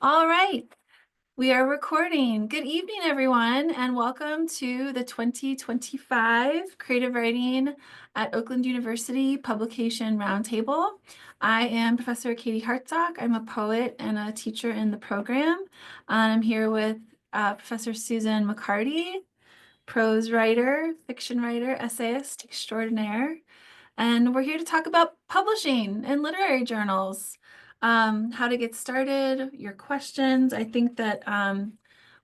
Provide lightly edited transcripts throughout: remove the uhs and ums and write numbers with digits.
All right, we are recording. Good evening, everyone, and welcome to the 2025 Creative Writing at Oakland University Publication Roundtable. I am Professor Katie Hartsock. I'm a poet and a teacher in the program. I'm here with Professor Susan McCarty, prose writer, fiction writer, essayist extraordinaire. And we're here to talk about publishing and literary journals, how to get started, your questions. I think that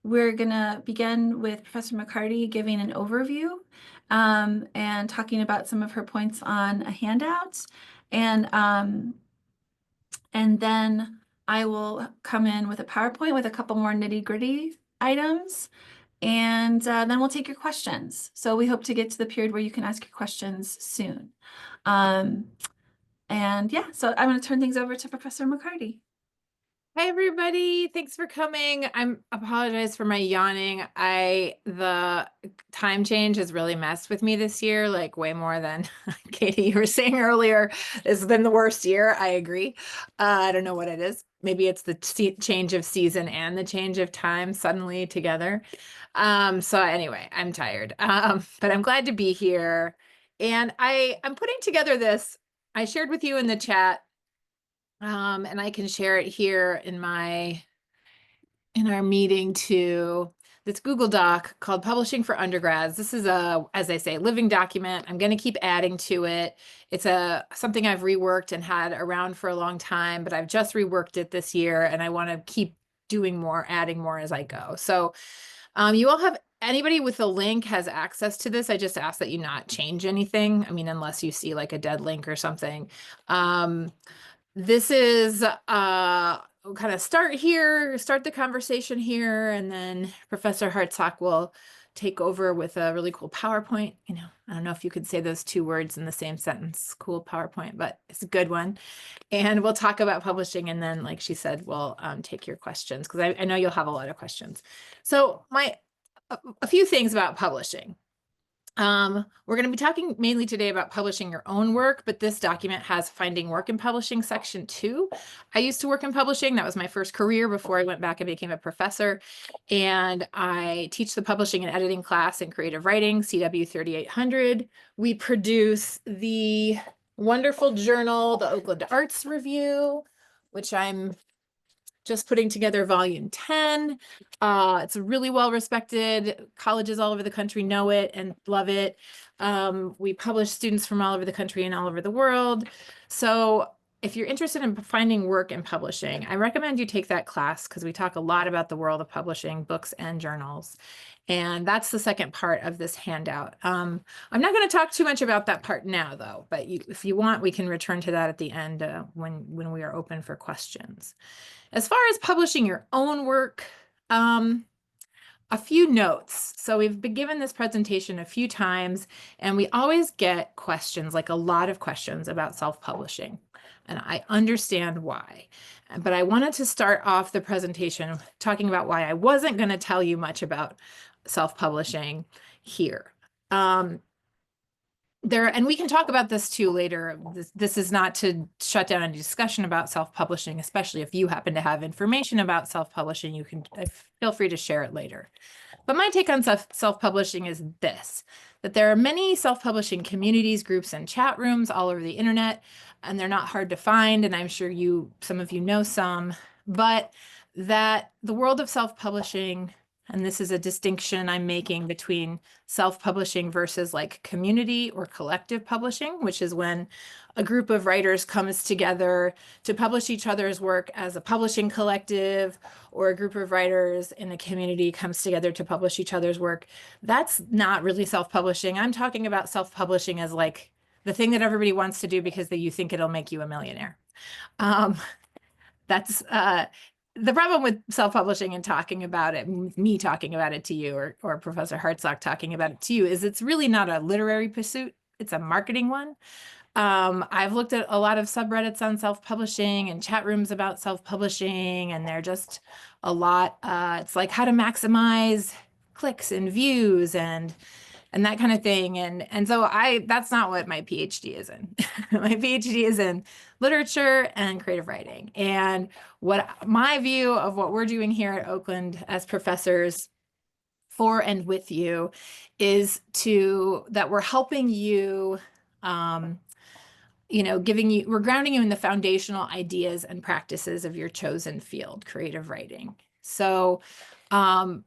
we're going to begin with Professor McCarty giving an overview and talking about some of her points on a handout. And, um, and then I will come in with a PowerPoint with a couple more nitty-gritty items. And then we'll take your questions. So we hope to get to the period where you can ask your questions soon. Um, and yeah, so I'm going to turn things over to Professor McCarty. Hi, everybody. Thanks for coming. Apologize for my yawning. The time change has really messed with me this year, like way more than Katie, you were saying earlier. This has been the worst year. I agree. I don't know what it is. Maybe it's the change of season and the change of time suddenly together. So anyway, I'm tired. But I'm glad to be here. And I'm putting together this. I shared with you in the chat. And I can share it here in our meeting too. This Google Doc called Publishing for Undergrads. This is as I say, living document. I'm going to keep adding to it. It's something I've reworked and had around for a long time, but I've just reworked it this year, and I want to keep doing more, adding more as I go. So you all have anybody with a link has access to this. I just ask that you not change anything. I mean, unless you see like a dead link or something. This is we'll kind of start the conversation here, and then Professor Hartsock will take over with a really cool PowerPoint. I don't know if you could say those two words in the same sentence, cool PowerPoint, but it's a good one. And we'll talk about publishing, and then, like she said, we'll take your questions, because I know you'll have a lot of questions. So a few things about publishing. We're going to be talking mainly today about publishing your own work, but this document has finding work in publishing section 2. I used to work in publishing. That was my first career before I went back and became a professor. And I teach the publishing and editing class in creative writing, CW 3800. We produce the wonderful journal, the Oakland Arts Review, which I'm just putting together volume 10. It's really well respected. Colleges all over the country know it and love it. We publish students from all over the country and all over the world. So if you're interested in finding work in publishing, I recommend you take that class, because we talk a lot about the world of publishing, books and journals. And that's the second part of this handout. I'm not going to talk too much about that part now, though, but if you want, we can return to that at the end when we are open for questions. As far as publishing your own work, a few notes. So we've been given this presentation a few times, and we always get questions, like a lot of questions about self-publishing. And I understand why. But I wanted to start off the presentation talking about why I wasn't going to tell you much about self-publishing here. And we can talk about this too later. This is not to shut down any discussion about self-publishing, especially if you happen to have information about self-publishing. You can feel free to share it later. But my take on self-publishing is this, that there are many self-publishing communities, groups, and chat rooms all over the internet, and they're not hard to find. And I'm sure some of you know some, but that the world of self-publishing, and this is a distinction I'm making between self-publishing versus like community or collective publishing, which is when a group of writers comes together to publish each other's work as a publishing collective, or a group of writers in a community comes together to publish each other's work. That's not really self-publishing. I'm talking about self-publishing as like the thing that everybody wants to do because you think it'll make you a millionaire. That's the problem with self-publishing and talking about it, me talking about it to you, or Professor Hartsock talking about it to you, is it's really not a literary pursuit. It's a marketing one. I've looked at a lot of subreddits on self-publishing and chat rooms about self-publishing, and they're just a lot. It's like how to maximize clicks and views and and that kind of thing. And so that's not what my PhD is in. My PhD is in literature and creative writing. And what my view of what we're doing here at Oakland as professors for and with you is that we're helping you, we're grounding you in the foundational ideas and practices of your chosen field, creative writing. Um,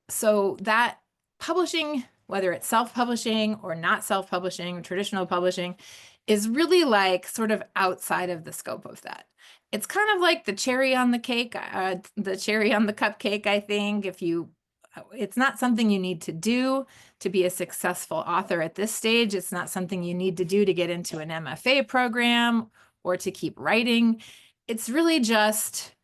so that publishing, whether it's self-publishing or not self-publishing, traditional publishing, is really like sort of outside of the scope of that. It's kind of like the cherry on the cake, the cherry on the cupcake, I think. It's not something you need to do to be a successful author at this stage. It's not something you need to do to get into an MFA program or to keep writing. It's really just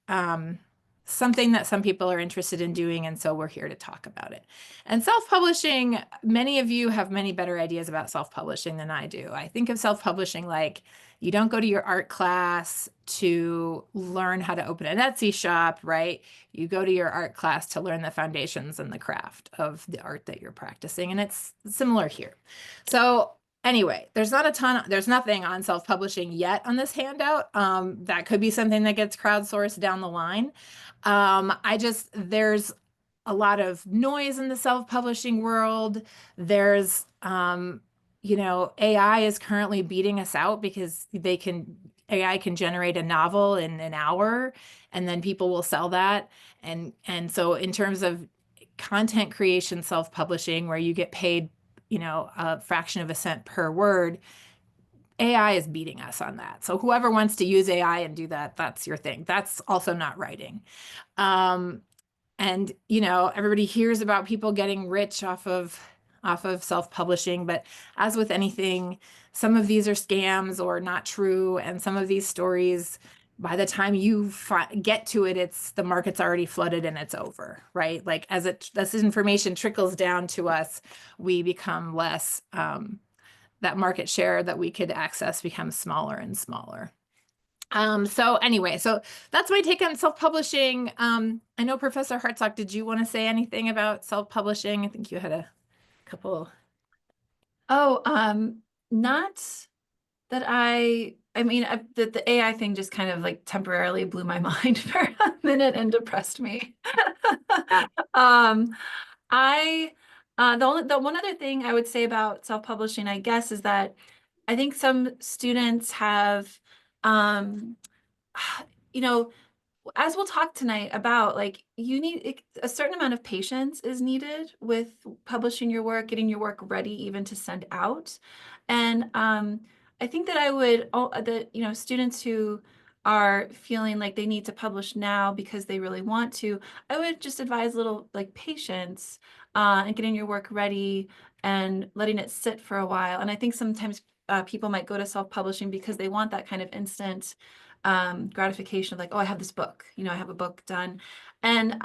something that some people are interested in doing, and so we're here to talk about it. And self-publishing, many of you have many better ideas about self-publishing than I do. I think of self-publishing like you don't go to your art class to learn how to open an Etsy shop, right? You go to your art class to learn the foundations and the craft of the art that you're practicing, and it's similar here. So anyway, there's nothing on self-publishing yet on this handout. That could be something that gets crowdsourced down the line. There's a lot of noise in the self-publishing world. There's, AI is currently beating us out because AI can generate a novel in an hour, and then people will sell that. And so in terms of content creation, self-publishing, where you get paid, a fraction of a cent per word, AI is beating us on that. So whoever wants to use AI and do that, that's your thing. That's also not writing. And everybody hears about people getting rich off of self-publishing, but as with anything, some of these are scams or not true, and some of these stories, by the time you get to it, the market's already flooded and it's over, right? Like as this information trickles down to us, we become less, that market share that we could access becomes smaller and smaller. So anyway, so that's my take on self-publishing. I know Professor Hartsock, did you want to say anything about self-publishing? I think you had a couple. Oh, not that the AI thing just kind of like temporarily blew my mind for a minute and depressed me. Yeah. I the one other thing I would say about self-publishing, I guess, is that I think some students have, um, as we'll talk tonight about, like, a certain amount of patience is needed with publishing your work, getting your work ready even to send out. And I think that students who are feeling like they need to publish now because they really want to, I would just advise a little like patience and getting your work ready and letting it sit for a while. And I think sometimes people might go to self-publishing because they want that kind of instant gratification of like, oh, I have this book, I have a book done. And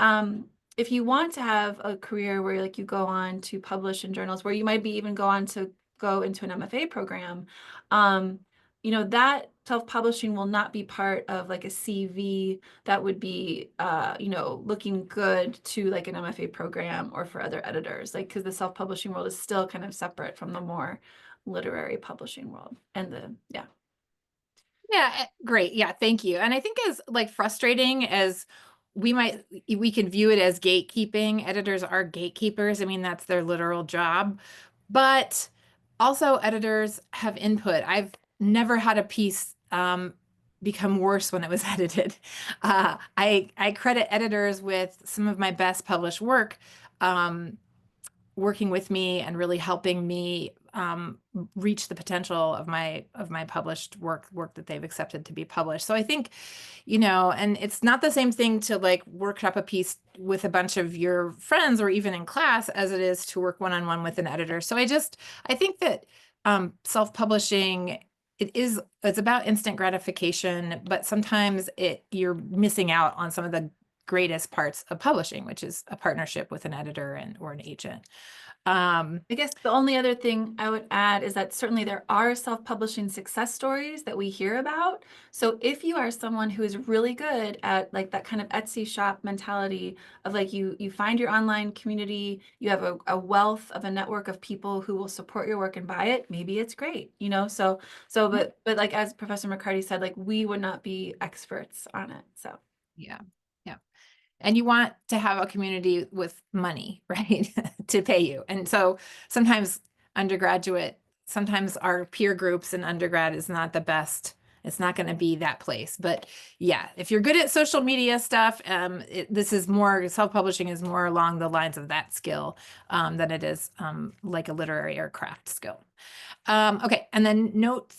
if you want to have a career where like you go on to publish in journals, where you might be even go into an MFA program, that self-publishing will not be part of like a CV that would be, looking good to like an MFA program or for other editors, like, because the self-publishing world is still kind of separate from the more literary publishing world yeah. Yeah, great. Yeah, thank you. And I think as like frustrating as we can view it as gatekeeping. Editors are gatekeepers. I mean, that's their literal job. But also editors have input. I've never had a piece become worse when it was edited. I credit editors with some of my best published work, working with me and really helping me reach the potential of my published work that they've accepted to be published. So I think, and it's not the same thing to like workshop a piece with a bunch of your friends or even in class as it is to work one-on-one with an editor. So I think that self-publishing, it's about instant gratification, but sometimes you're missing out on some of the greatest parts of publishing, which is a partnership with an editor or an agent. I guess the only other thing I would add is that certainly there are self-publishing success stories that we hear about. So if you are someone who is really good at like that kind of Etsy shop mentality of like you find your online community, you have a wealth of a network of people who will support your work and buy it, maybe it's great, you know? But like as Professor McCarty said, like we would not be experts on it. So Yeah. Yeah. And you want to have a community with money, right? To pay you. And so sometimes sometimes our peer groups in undergrad is not the best. It's not going to be that place. But yeah, if you're good at social media stuff, this is more, self-publishing is more along the lines of that skill than it is like a literary or craft skill. Okay, and then note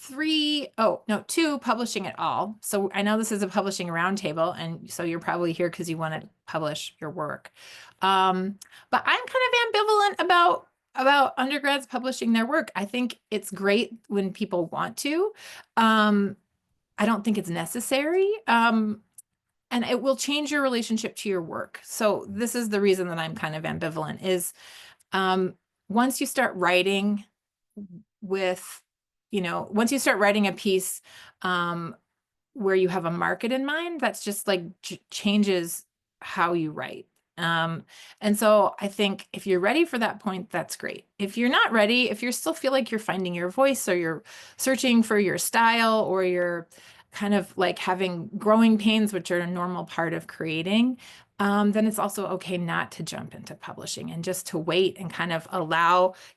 two, publishing it all. So I know this is a publishing roundtable, and so you're probably here because you want to publish your work. But I'm kind of ambivalent about undergrads publishing their work. I think it's great when people want to. I don't think it's necessary. And it will change your relationship to your work. So this is the reason that I'm kind of ambivalent is once you start writing with, once you start writing a piece where you have a market in mind, that's just like changes how you write. And so I think if you're ready for that point, that's great. If you're not ready, if you still feel like you're finding your voice or you're searching for your style or you're kind of like having growing pains, which are a normal part of creating, then it's also okay not to jump into publishing and just to wait and kind of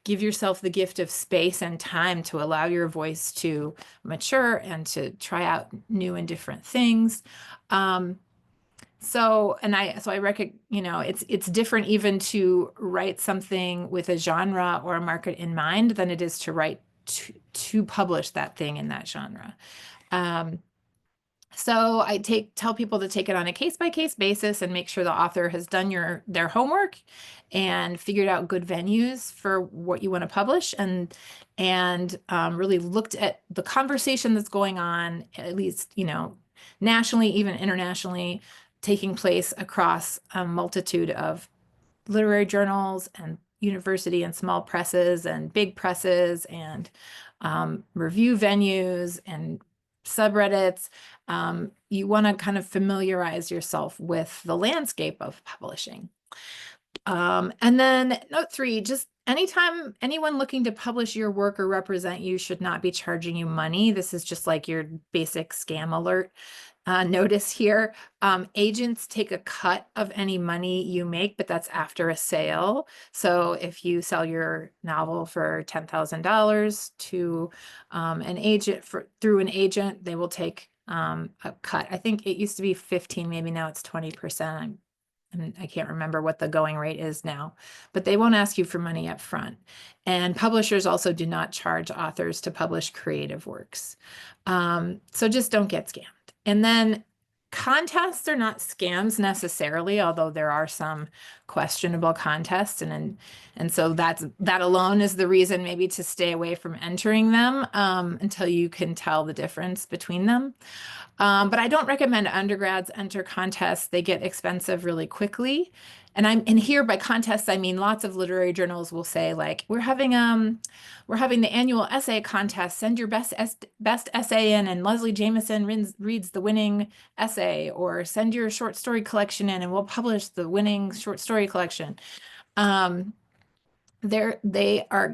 give yourself the gift of space and time to allow your voice to mature and to try out new and different things. So I reckon, it's different even to write something with a genre or a market in mind than it is to write to publish that thing in that genre. So I tell people to take it on a case-by-case basis and make sure the author has done their homework and figured out good venues for what you want to publish and really looked at the conversation that's going on, at least, nationally, even internationally, taking place across a multitude of literary journals and university and small presses and big presses and review venues and subreddits. You want to kind of familiarize yourself with the landscape of publishing. And then note three, just anytime anyone looking to publish your work or represent you should not be charging you money. This is just like your basic scam alert. Notice here, agents take a cut of any money you make, but that's after a sale. So if you sell your novel for $10,000 to an agent through an agent, they will take a cut. I think it used to be 15, maybe now it's 20%. I can't remember what the going rate is now, but they won't ask you for money up front. And publishers also do not charge authors to publish creative works. So just don't get scammed. And then contests are not scams necessarily, although there are some questionable contests. And so that alone is the reason maybe to stay away from entering them until you can tell the difference between them. But I don't recommend undergrads enter contests. They get expensive really quickly. And here by contests, I mean lots of literary journals will say like, we're having the annual essay contest. Send your best essay in, and Leslie Jameson reads the winning essay, or send your short story collection in, and we'll publish the winning short story collection. They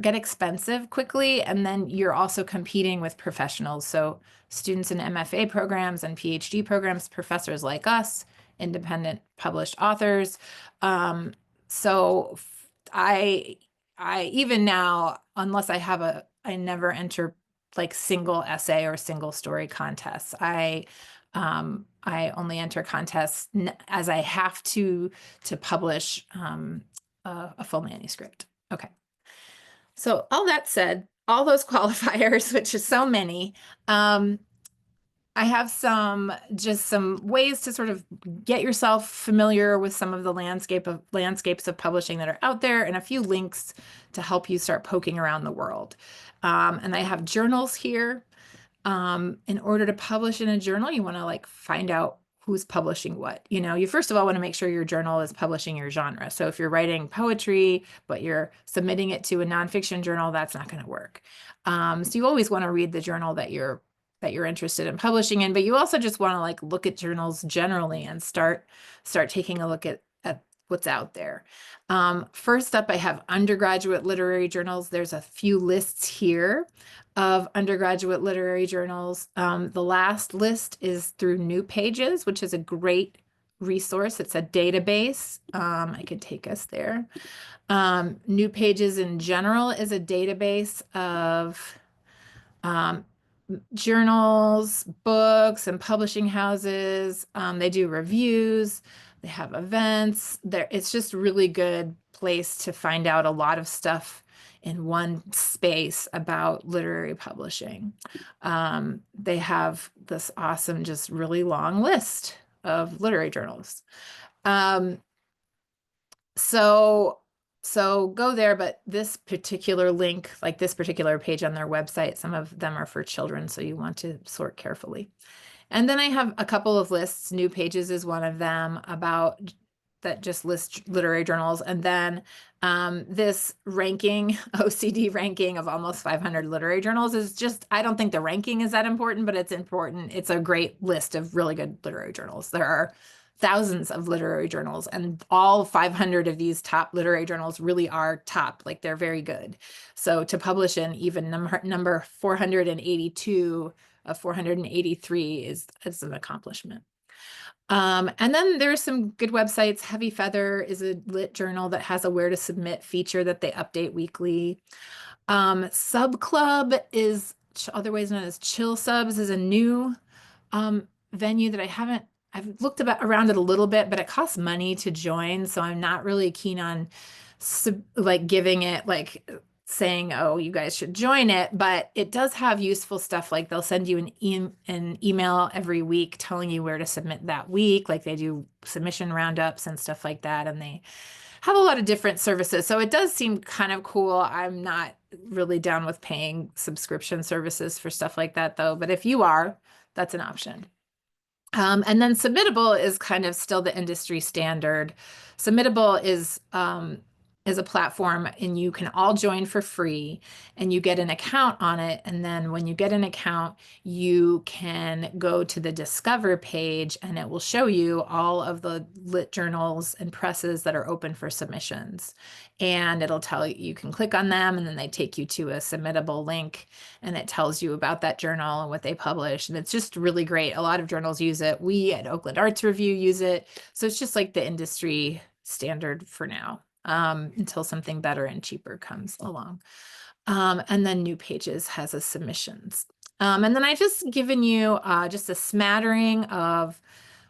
get expensive quickly, and then you're also competing with professionals. So students in MFA programs and PhD programs, professors like us, independent published authors. So I even now, unless I never enter like single essay or single story contests. I only enter contests as I have to publish a full manuscript. Okay. So all that said, all those qualifiers, which is so many, I have some ways to sort of get yourself familiar with some of the landscapes of publishing that are out there, and a few links to help you start poking around the world. And I have journals here. In order to publish in a journal, you want to like find out who's publishing what. You first of all want to make sure your journal is publishing your genre. So if you're writing poetry, but you're submitting it to a nonfiction journal, that's not going to work. So you always want to read the journal that you're interested in publishing in, but you also just want to like look at journals generally and start taking a look at what's out there. First up, I have undergraduate literary journals. There's a few lists here of undergraduate literary journals. The last list is through New Pages, which is a great resource. It's a database. I could take us there. New Pages in general is a database of journals, books, and publishing houses. They do reviews. They have events. It's just a really good place to find out a lot of stuff in one space about literary publishing. They have this awesome, just really long list of literary journals. So go there, but this particular link, like this particular page on their website, some of them are for children, so you want to sort carefully. And then I have a couple of lists. New Pages is one of them that just lists literary journals. And then this ranking, OCD ranking of almost 500 literary journals is just, I don't think the ranking is that important, but it's important. It's a great list of really good literary journals. There are thousands of literary journals, and all 500 of these top literary journals really are top, like they're very good. So to publish in even number 482 of 483 is an accomplishment. And then there's some good websites. Heavy Feather is a lit journal that has a where to submit feature that they update weekly. Sub Club is otherwise known as Chill Subs, is a new venue that I've looked around it a little bit, but it costs money to join. So I'm not really keen on like giving it like saying, oh, you guys should join it, but it does have useful stuff. Like they'll send you an email every week telling you where to submit that week. Like they do submission roundups and stuff like that. And they have a lot of different services. So it does seem kind of cool. I'm not really down with paying subscription services for stuff like that though. But if you are, that's an option. And then Submittable is kind of still the industry standard. Submittable is a platform, and you can all join for free, and you get an account on it. And then when you get an account, you can go to the Discover page, and it will show you all of the lit journals and presses that are open for submissions. And it'll tell you, you can click on them, and then they take you to a Submittable link, and it tells you about that journal and what they publish. And it's just really great. A lot of journals use it. We at Oakland Arts Review use it. So it's just like the industry standard for now, until something better and cheaper comes along. And then New Pages has a submissions. And then I just given you just a smattering of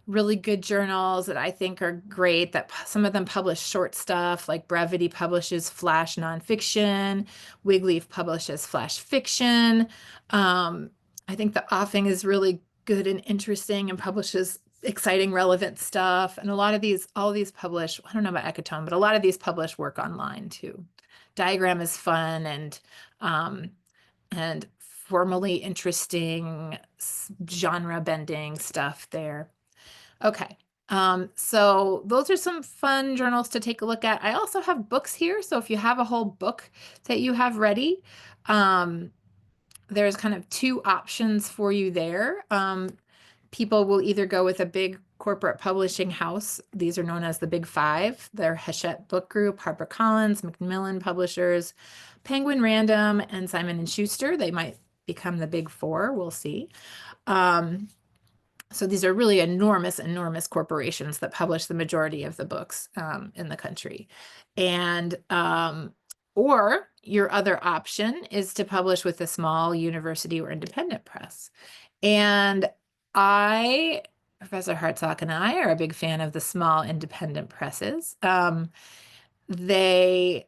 really good journals that I think are great, that some of them publish short stuff, like Brevity publishes flash nonfiction, Wigleaf publishes flash fiction. I think the Offing is really good and interesting and publishes exciting, relevant stuff. And all these publish, I don't know about Ecotone, but a lot of these publish work online too. Diagram is fun and formally interesting, genre bending stuff there. Okay. So those are some fun journals to take a look at. I also have books here. So if you have a whole book that you have ready, there's kind of two options for you there. People will either go with a big corporate publishing house. These are known as the Big Five. They're Hachette Book Group, HarperCollins, Macmillan Publishers, Penguin Random, and Simon & Schuster. They might become the Big Four. We'll see. So these are really enormous, enormous corporations that publish the majority of the books in the country. And or your other option is to publish with a small university or independent press. And Professor Hartsock and I are a big fan of the small independent presses. They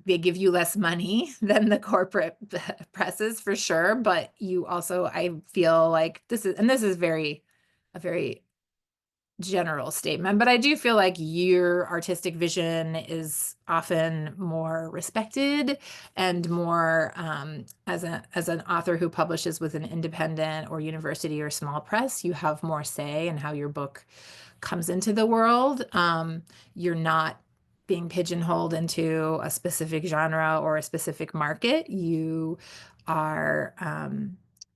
give you less money than the corporate presses for sure, but you also, I feel like this is a very general statement, but I do feel like your artistic vision is often more respected and more as an author who publishes with an independent or university or small press, you have more say in how your book comes into the world. You're not being pigeonholed into a specific genre or a specific market. Are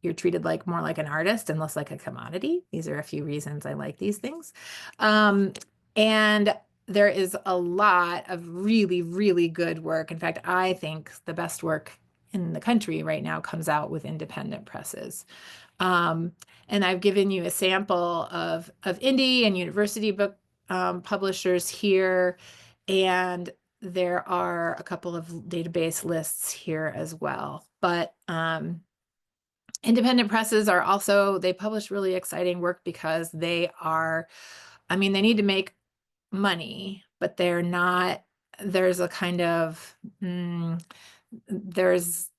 you're treated like more like an artist and less like a commodity. These are a few reasons I like these things. And there is a lot of really, really good work. In fact, I think the best work in the country right now comes out with independent presses. Um, and I've given you a sample of indie and university book publishers here. And there are a couple of database lists here as well. But independent presses are also, they publish really exciting work because they are, I mean, they need to make money, but they're not, there's a kind of, there's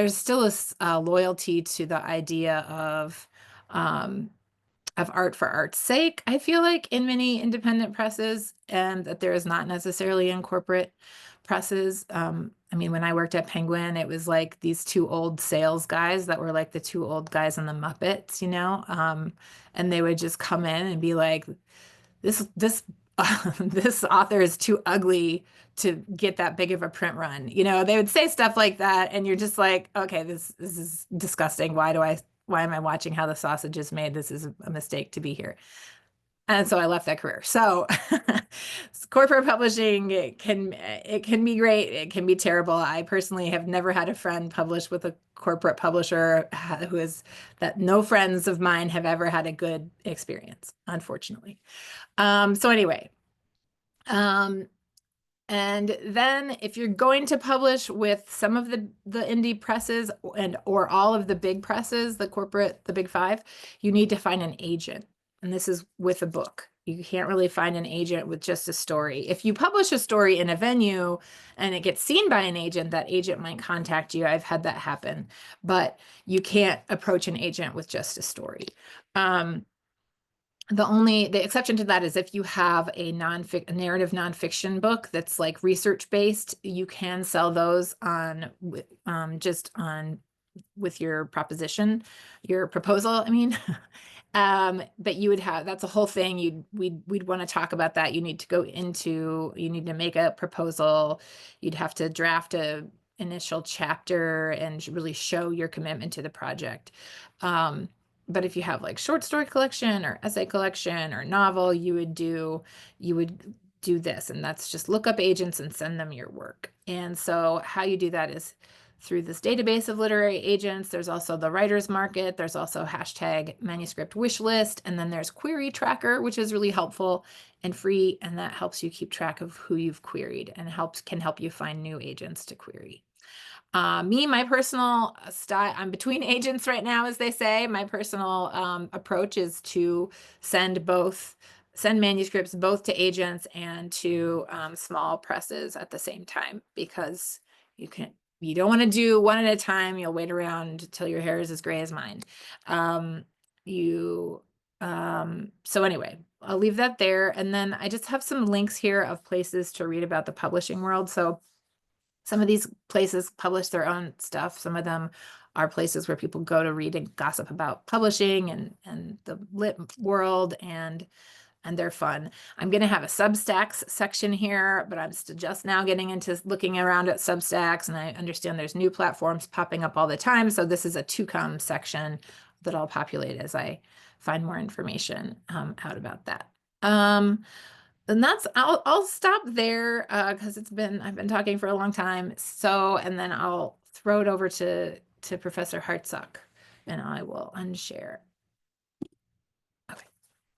still a loyalty to the idea of art for art's sake, I feel like, in many independent presses, and that there is not necessarily in corporate presses. I mean, when I worked at Penguin, it was like these two old sales guys that were like the two old guys in the Muppets, you know? And they would just come in and be like, this this author is too ugly to get that big of a print run. You know, they would say stuff like that, and you're just like, okay, this is disgusting. Why am I watching how the sausage is made? This is a mistake to be here. And so I left that career. So corporate publishing, it can be great. It can be terrible. I personally have never had a friend publish with a corporate publisher who is that no friends of mine have ever had a good experience, unfortunately. So anyway, um, and then if you're going to publish with some of the indie presses and or all of the big presses, the big five, you need to find an agent. And this is with a book. You can't really find an agent with just a story. If you publish a story in a venue and it gets seen by an agent, that agent might contact you. I've had that happen, but you can't approach an agent with just a story. The exception to that is if you have a narrative nonfiction book that's like research based, you can sell those on just on with your proposal, I mean. But you would have, that's a whole thing. We'd want to talk about that. You need to make a proposal. You'd have to draft a initial chapter and really show your commitment to the project. But if you have like short story collection or essay collection or novel, you would do this, and that's just look up agents and send them your work. And so how you do that is through this database of literary agents. There's also the writer's market. There's also hashtag manuscript wish list. And then there's query tracker, which is really helpful and free. And that helps you keep track of who you've queried and can help you find new agents to query. My personal style, I'm between agents right now, as they say. My personal approach is to send manuscripts both to agents and to small presses at the same time, because you don't want to do one at a time. You'll wait around until your hair is as gray as mine. So anyway, I'll leave that there. And then I just have some links here of places to read about the publishing world. So some of these places publish their own stuff. Some of them are places where people go to read and gossip about publishing and the lit world, and they're fun. I'm going to have a Substacks section here, but I'm just now getting into looking around at Substacks, and I understand there's new platforms popping up all the time. So this is a to come section that I'll populate as I find more information out about that. And I'll stop there because I've been talking for a long time. So, and then I'll throw it over to Professor Hartsock, and I will unshare.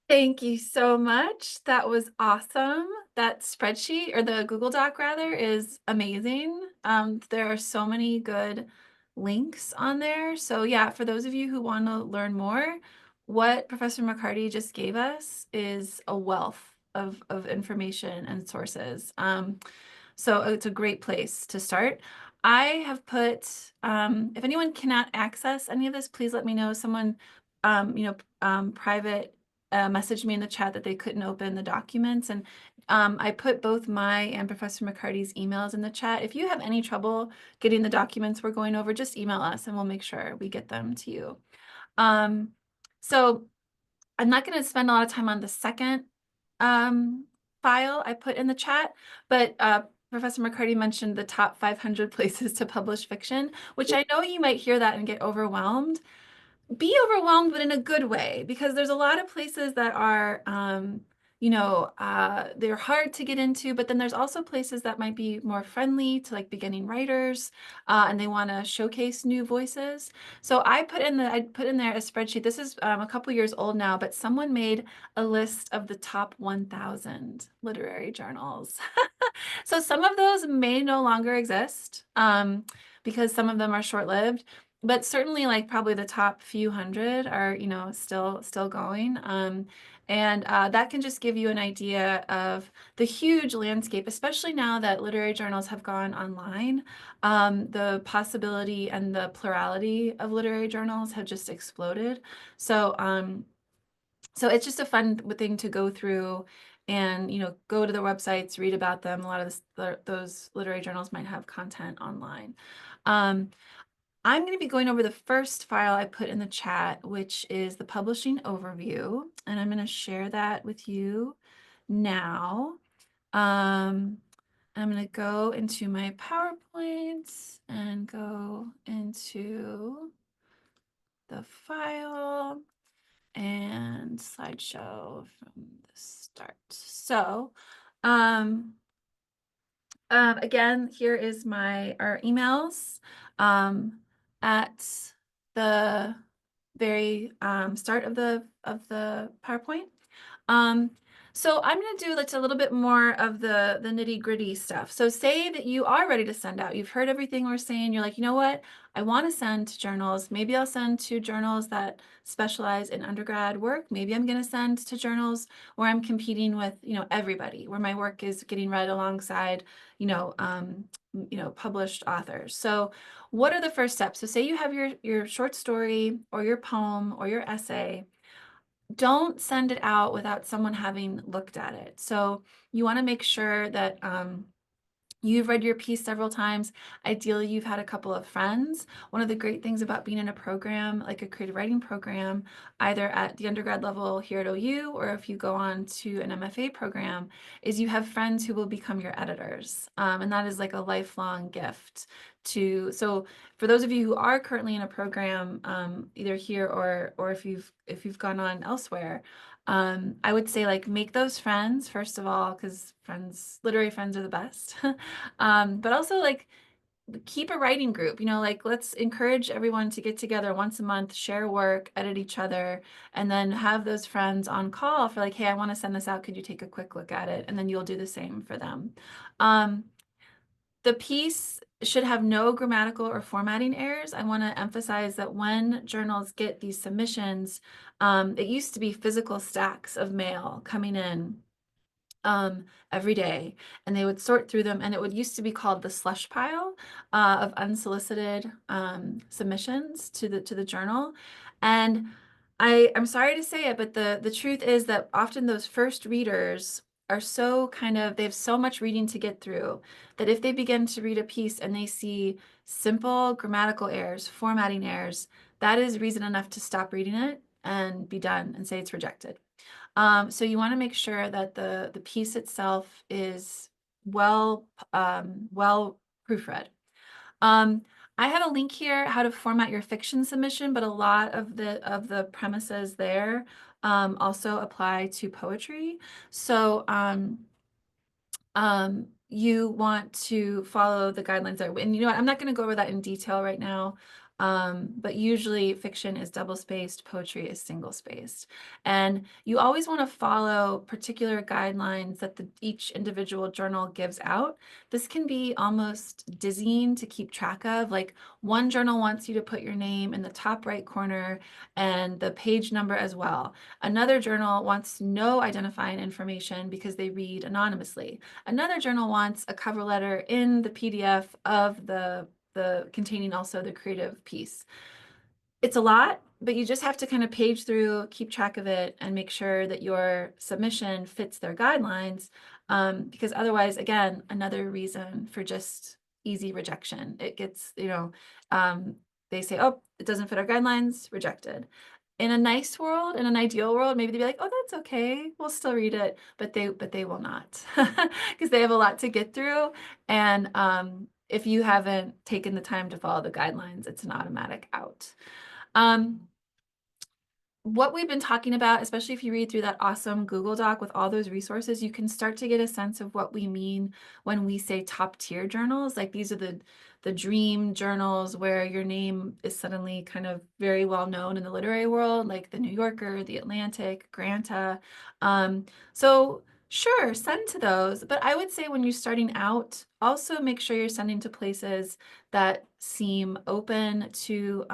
Thank you so much. That was awesome. That spreadsheet, or the Google Doc rather, is amazing. There are so many good links on there. So yeah, for those of you who want to learn more, what Professor McCarty just gave us is a wealth of information and sources. So it's a great place to start. I have put, if anyone cannot access any of this, please let me know. Someone, private messaged me in the chat that they couldn't open the documents. And I put both my and Professor McCarty's emails in the chat. If you have any trouble getting the documents we're going over, just email us and we'll make sure we get them to you. So I'm not going to spend a lot of time on the second file I put in the chat, but Professor McCarty mentioned the top 500 places to publish fiction, which I know you might hear that and get overwhelmed. Be overwhelmed, but in a good way, because there's a lot of places that are, they're hard to get into, but then there's also places that might be more friendly to like beginning writers, and they want to showcase new voices. So I put in there a spreadsheet. This is a couple years old now, but someone made a list of the top 1,000 literary journals. So some of those may no longer exist, because some of them are short-lived. But certainly, like probably the top few hundred are, still going. And that can just give you an idea of the huge landscape, especially now that literary journals have gone online. The possibility and the plurality of literary journals have just exploded. So it's just a fun thing to go through and, go to their websites, read about them. A lot of those literary journals might have content online. I'm going to be going over the first file I put in the chat, which is the publishing overview, and I'm going to share that with you now. I'm going to go into my PowerPoints and go into the file and slideshow from the start. So, again, here is our emails at the very start of the PowerPoint. So I'm going to do a little bit more of the nitty-gritty stuff. So say that you are ready to send out. You've heard everything we're saying. You're like, you know what? I want to send to journals. Maybe I'll send to journals that specialize in undergrad work. Maybe I'm going to send to journals where I'm competing with, everybody, where my work is getting read alongside, published authors. So what are the first steps? So say you have your short story or your poem or your essay. Don't send it out without someone having looked at it. So you want to make sure that you've read your piece several times. Ideally, you've had a couple of friends. One of the great things about being in a program, like a creative writing program, either at the undergrad level here at OU, or if you go on to an MFA program, is you have friends who will become your editors. And that is like a lifelong gift. So for those of you who are currently in a program, either here or if you've gone on elsewhere, I would say make those friends first of all, because literary friends are the best. But also keep a writing group, let's encourage everyone to get together once a month, share work, edit each other, and then have those friends on call for hey, I want to send this out. Could you take a quick look at it? And then you'll do the same for them. The piece should have no grammatical or formatting errors. I want to emphasize that when journals get these submissions, it used to be physical stacks of mail coming in every day, and they would sort through them, and it would used to be called the slush pile of unsolicited submissions to the journal. And I'm sorry to say it, but the truth is that often those first readers are so they have so much reading to get through that if they begin to read a piece and they see simple grammatical errors, formatting errors, that is reason enough to stop reading it and be done and say it's rejected. So you want to make sure that the piece itself is well proofread. I have a link here how to format your fiction submission, but a lot of the premises there also apply to poetry. So you want to follow the guidelines there. And you know what, I'm not going to go over that in detail right now. But usually fiction is double-spaced, poetry is single-spaced. And you always want to follow particular guidelines that each individual journal gives out. This can be almost dizzying to keep track of. One journal wants you to put your name in the top right corner and the page number as well. Another journal wants no identifying information because they read anonymously. Another journal wants a cover letter in the PDF of the containing also the creative piece. It's a lot. but you just have to kind of page through, keep track of it, and make sure that your submission fits their guidelines. Because otherwise, again, another reason for just easy rejection. It gets, they say, oh, it doesn't fit our guidelines, rejected. In a nice world, in an ideal world, maybe they'd be like, oh, that's okay, we'll still read it, but they will not, because they have a lot to get through. And if you haven't taken the time to follow the guidelines, it's an automatic out. Um, what we've been talking about, especially if you read through that awesome Google Doc with all those resources, you can start to get a sense of what we mean when we say top tier journals. Like these are the dream journals where your name is suddenly kind of very well known in the literary world, like the New Yorker, the Atlantic, Granta. So sure, send to those. But I would say when you're starting out, also make sure you're sending to places that seem open to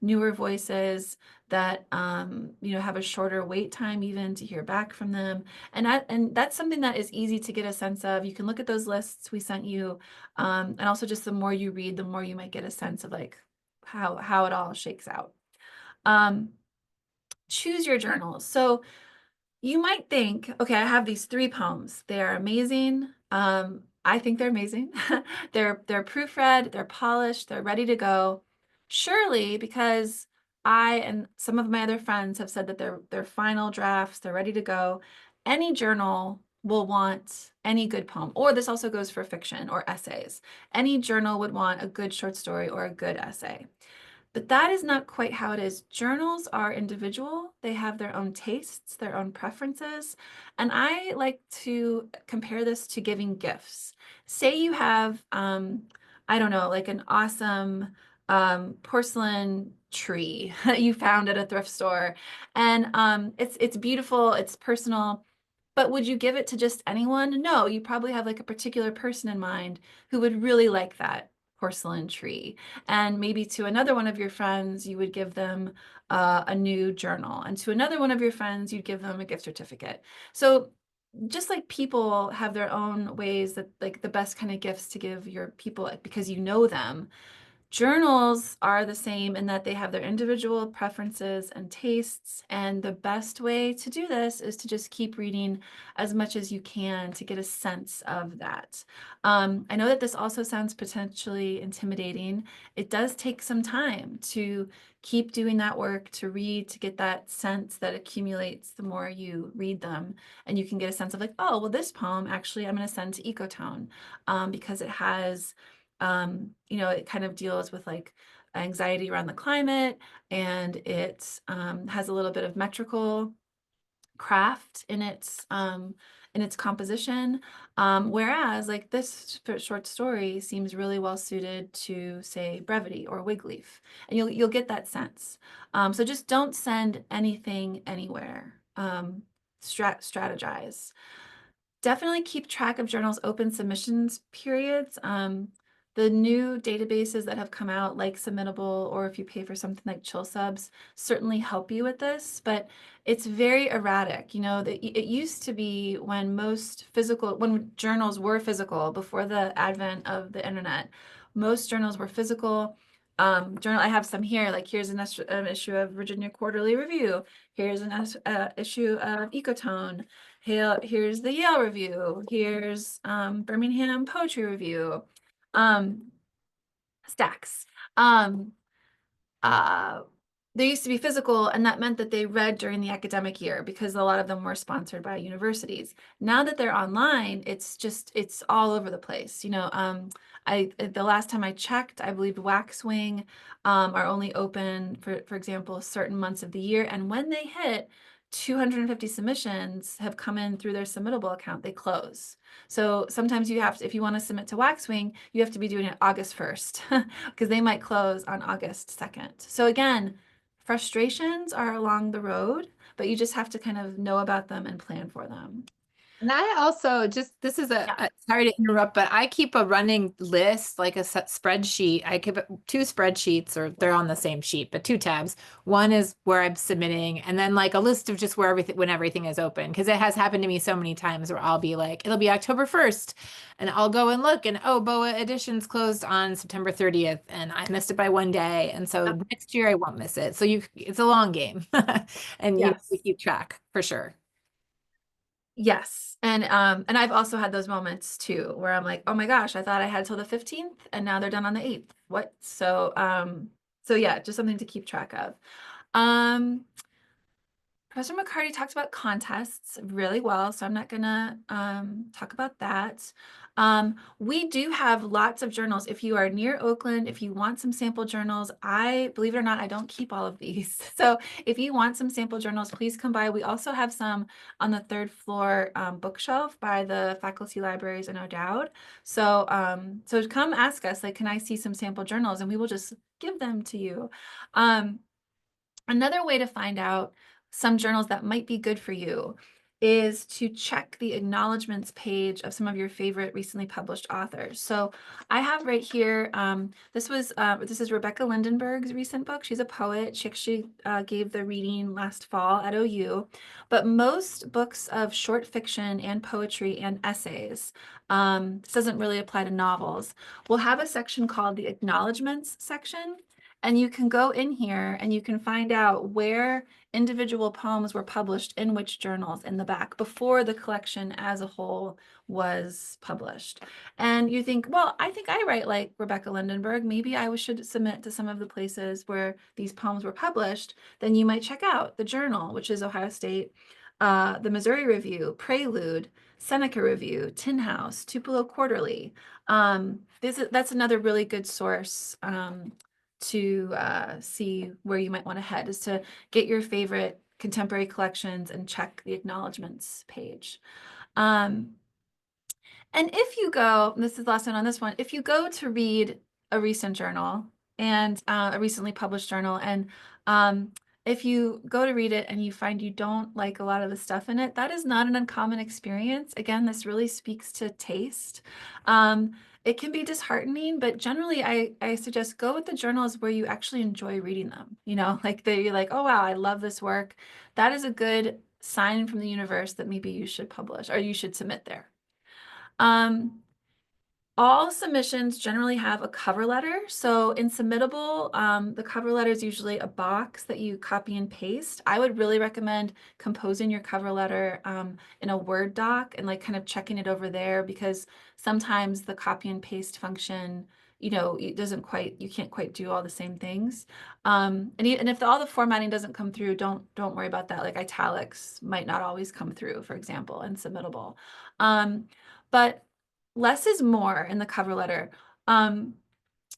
newer voices, that have a shorter wait time even to hear back from them. And that's something that is easy to get a sense of. You can look at those lists we sent you, and also just the more you read, the more you might get a sense of like how it all shakes out. Choose your journals. So you might think, okay, I have these 3 poems. They are amazing. I think they're amazing. They're proofread, they're polished, they're ready to go. Surely, because I and some of my other friends have said that they're final drafts, they're ready to go. Any journal will want any good poem, or this also goes for fiction or essays. Any journal would want a good short story or a good essay. But that is not quite how it is. Journals are individual. They have their own tastes, their own preferences. And I like to compare this to giving gifts. Say you have, I don't know, like an awesome porcelain tree that you found at a thrift store. And it's beautiful, it's personal. But would you give it to just anyone? No, you probably have like a particular person in mind who would really like that porcelain tree. And maybe to another one of your friends, you would give them a new journal. And to another one of your friends, you'd give them a gift certificate. So just like people have their own ways that like the best kind of gifts to give your people because you know them, journals are the same in that they have their individual preferences and tastes, and the best way to do this is to just keep reading as much as you can to get a sense of that. I know that this also sounds potentially intimidating. It does take some time to keep doing that work, to read, to get that sense that accumulates the more you read them, and you can get a sense of like, oh, well, this poem actually I'm going to send to Ecotone because it has it kind of deals with like anxiety around the climate, and it has a little bit of metrical craft in its composition. Whereas like this short story seems really well suited to say brevity or wig leaf, and you'll get that sense. So just don't send anything anywhere. Strategize. Definitely keep track of journals' open submissions periods. The new databases that have come out, like Submittable, or if you pay for something like Chill Subs, certainly help you with this, but it's very erratic. It used to be when journals were physical before the advent of the internet, most journals were physical. I have some here, like here's an issue of Virginia Quarterly Review. Here's an issue of Ecotone. Here's the Yale Review. Here's Birmingham Poetry Review. Stacks. Um, uh, they used to be physical, and that meant that they read during the academic year because a lot of them were sponsored by universities. Now that they're online, it's all over the place. The last time I checked, I believe Waxwing are only open for example, certain months of the year, and when they hit 250 submissions have come in through their submittable account, they close. So sometimes you have to, if you want to submit to Waxwing, you have to be doing it August 1st because they might close on August 2nd. So again, frustrations are along the road, but you just have to kind of know about them and plan for them. And I also just, this is Yeah. sorry to interrupt, but I keep a running list, like a spreadsheet. I keep two spreadsheets, or they're on the same sheet, but two tabs. One is where I'm submitting, and then like a list of just where everything, when everything is open. Because it has happened to me so many times where I'll be like, it'll be October 1st, and I'll go and look, and oh, BOA editions closed on September 30th, and I missed it by one day. And so Yep. next year I won't miss it. So it's a long game. And we Yes. keep track for sure. Yes. And I've also had those moments too where I'm like, oh my gosh, I thought I had till the 15th and now they're done on the 8th. What? So yeah, just something to keep track of. Um, Professor McCarty talked about contests really well, so I'm not gonna talk about that. We do have lots of journals. If you are near Oakland, if you want some sample journals, I believe it or not, I don't keep all of these. So if you want some sample journals, please come by. We also have some on the third floor bookshelf by the faculty libraries in O'Dowd. So come ask us, like, can I see some sample journals? And we will just give them to you. Um, Another way to find out some journals that might be good for you is to check the acknowledgements page of some of your favorite recently published authors. So I have right here, this is Rebecca Lindenberg's recent book. She's a poet. She actually gave the reading last fall at OU. But most books of short fiction and poetry and essays, this doesn't really apply to novels, will have a section called the acknowledgements section. And you can go in here and you can find out where individual poems were published in which journals in the back before the collection as a whole was published. And you think, well, I think I write like Rebecca Lindenberg. Maybe I should submit to some of the places where these poems were published. Then you might check out the Journal, which is Ohio State, the Missouri Review, Prelude, Seneca Review, Tin House, Tupelo Quarterly. That's another really good source to see where you might want to head, is to get your favorite contemporary collections and check the acknowledgements page. Um, and if you go, this is the last one on this one, if you go to read a recent journal and a recently published journal, and if you go to read it and you find you don't like a lot of the stuff in it, that is not an uncommon experience. Again, this really speaks to taste. It can be disheartening, but generally I suggest go with the journals where you actually enjoy reading them. You know, like you're like, oh wow, I love this work. That is a good sign from the universe that maybe you should publish or you should submit there. Um, all submissions generally have a cover letter. So in Submittable, the cover letter is usually a box that you copy and paste. I would really recommend composing your cover letter in a Word doc and like kind of checking it over there, because sometimes the copy and paste function, it doesn't quite, you can't quite do all the same things. And if all the formatting doesn't come through, don't worry about that. Like italics might not always come through, for example, in Submittable. But less is more in the cover letter. Um,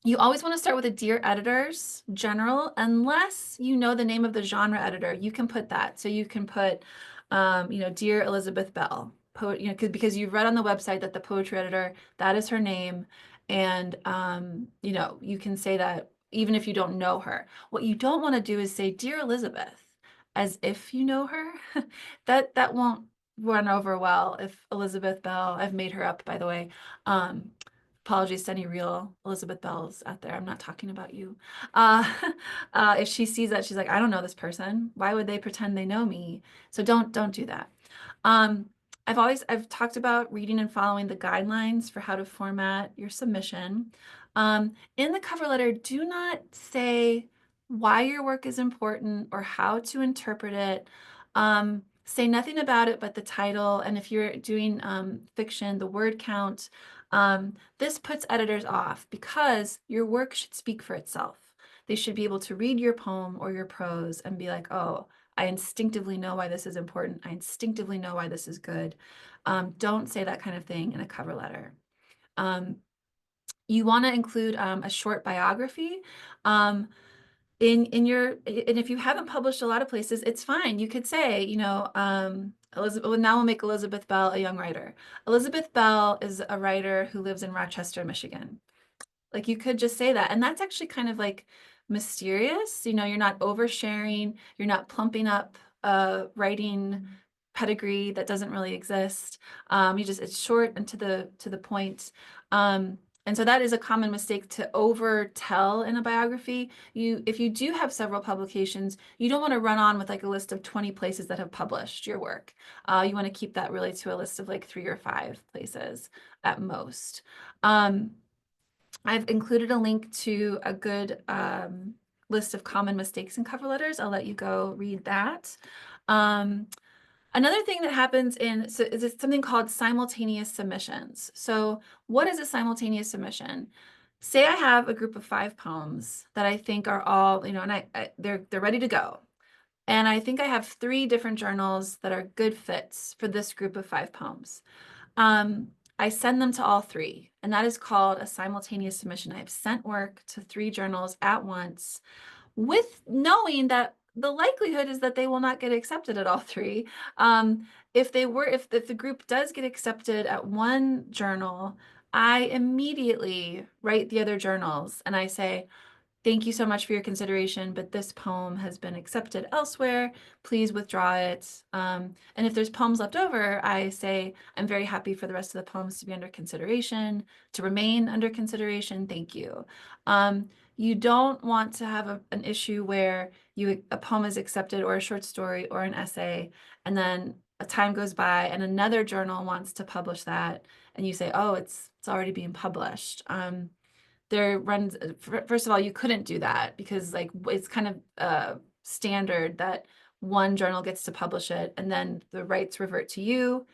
you always want to start with a Dear Editors general, unless you know the name of the genre editor. You can put that. So you can put, Dear Elizabeth Bell, poet, because you've read on the website that the poetry editor, that is her name. And, you can say that even if you don't know her. What you don't want to do is say, Dear Elizabeth, as if you know her. That won't run over well if Elizabeth Bell, I've made her up, by the way. Um, Apologies to any real Elizabeth Bells out there. I'm not talking about you. Uh, if she sees that, she's like, I don't know this person. Why would they pretend they know me? So don't do that. Um, I've talked about reading and following the guidelines for how to format your submission. In the cover letter, do not say why your work is important or how to interpret it. Say nothing about it but the title. And if you're doing fiction, the word count. This puts editors off because your work should speak for itself. They should be able to read your poem or your prose and be like, oh, I instinctively know why this is important. I instinctively know why this is good. Don't say that kind of thing in a cover letter. Um, you want to include a short biography. And if you haven't published a lot of places, it's fine. You could say, Elizabeth, well, now we'll make Elizabeth Bell a young writer. Elizabeth Bell is a writer who lives in Rochester, Michigan. Like you could just say that. And that's actually kind of like mysterious. You're not oversharing, you're not plumping up writing pedigree that doesn't really exist. It's short and to the point. And so that is a common mistake, to over tell in a biography. If you do have several publications, you don't want to run on with like a list of 20 places that have published your work. You want to keep that really to a list of like 3 or 5 places at most. I've included a link to a good list of common mistakes in cover letters. I'll let you go read that. Another thing that happens is something called simultaneous submissions. So what is a simultaneous submission? Say I have a group of 5 poems that I think are all, and they're ready to go. And I think I have 3 different journals that are good fits for this group of 5 poems. I send them to all 3, and that is called a simultaneous submission. I have sent work to 3 journals at once, with knowing that the likelihood is that they will not get accepted at all 3. If the group does get accepted at one journal, I immediately write the other journals and I say, thank you so much for your consideration, but this poem has been accepted elsewhere. Please withdraw it. And if there's poems left over, I say, I'm very happy for the rest of the poems to be under consideration, to remain under consideration. Thank you. You don't want to have an issue where a poem is accepted, or a short story or an essay, and then a time goes by and another journal wants to publish that, and you say, oh, it's already being published. First of all, you couldn't do that, because like it's kind of standard that one journal gets to publish it and then the rights revert to you.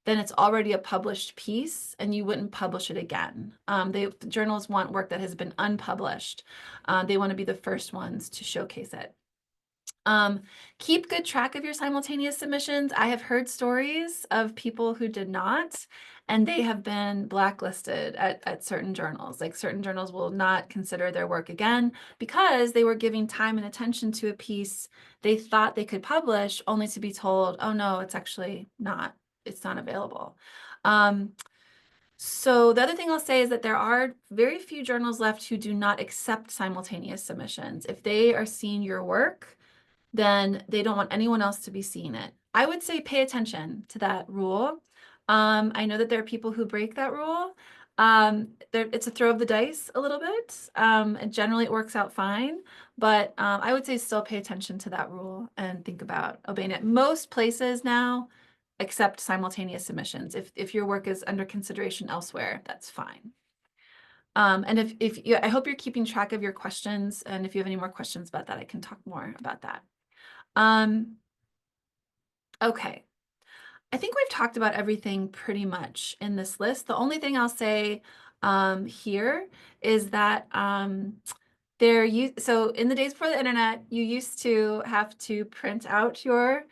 Then it's already a published piece and you wouldn't publish it again. The journals want work that has been unpublished. They want to be the first ones to showcase it. Keep good track of your simultaneous submissions. I have heard stories of people who did not, and they have been blacklisted at certain journals. Like, certain journals will not consider their work again because they were giving time and attention to a piece they thought they could publish, only to be told, oh no, it's actually not, it's not available. So the other thing I'll say is that there are very few journals left who do not accept simultaneous submissions. If they are seeing your work, then they don't want anyone else to be seeing it. I would say pay attention to that rule. I know that there are people who break that rule. It's a throw of the dice a little bit. And generally it works out fine, but I would say still pay attention to that rule and think about obeying it. Most places now accept simultaneous submissions. If your work is under consideration elsewhere, that's fine. And I hope you're keeping track of your questions, and if you have any more questions about that, I can talk more about that. Okay. I think we've talked about everything pretty much in this list. The only thing I'll say here is that so in the days before the internet, you used to have to print out your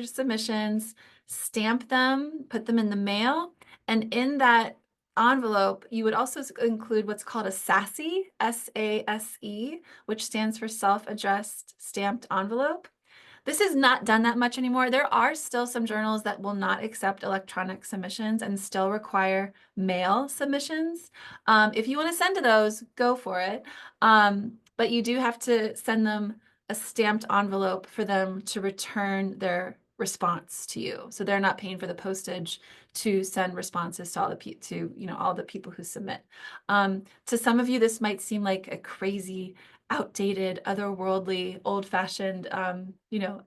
submissions, stamp them, put them in the mail, and in that envelope, you would also include what's called a SASE, S-A-S-E, which stands for self-addressed stamped envelope. This is not done that much anymore. There are still some journals that will not accept electronic submissions and still require mail submissions. If you want to send to those, go for it. But you do have to send them a stamped envelope for them to return their response to you. So they're not paying for the postage to send responses to all the people who submit. To some of you, this might seem like a crazy, outdated, otherworldly, old-fashioned, an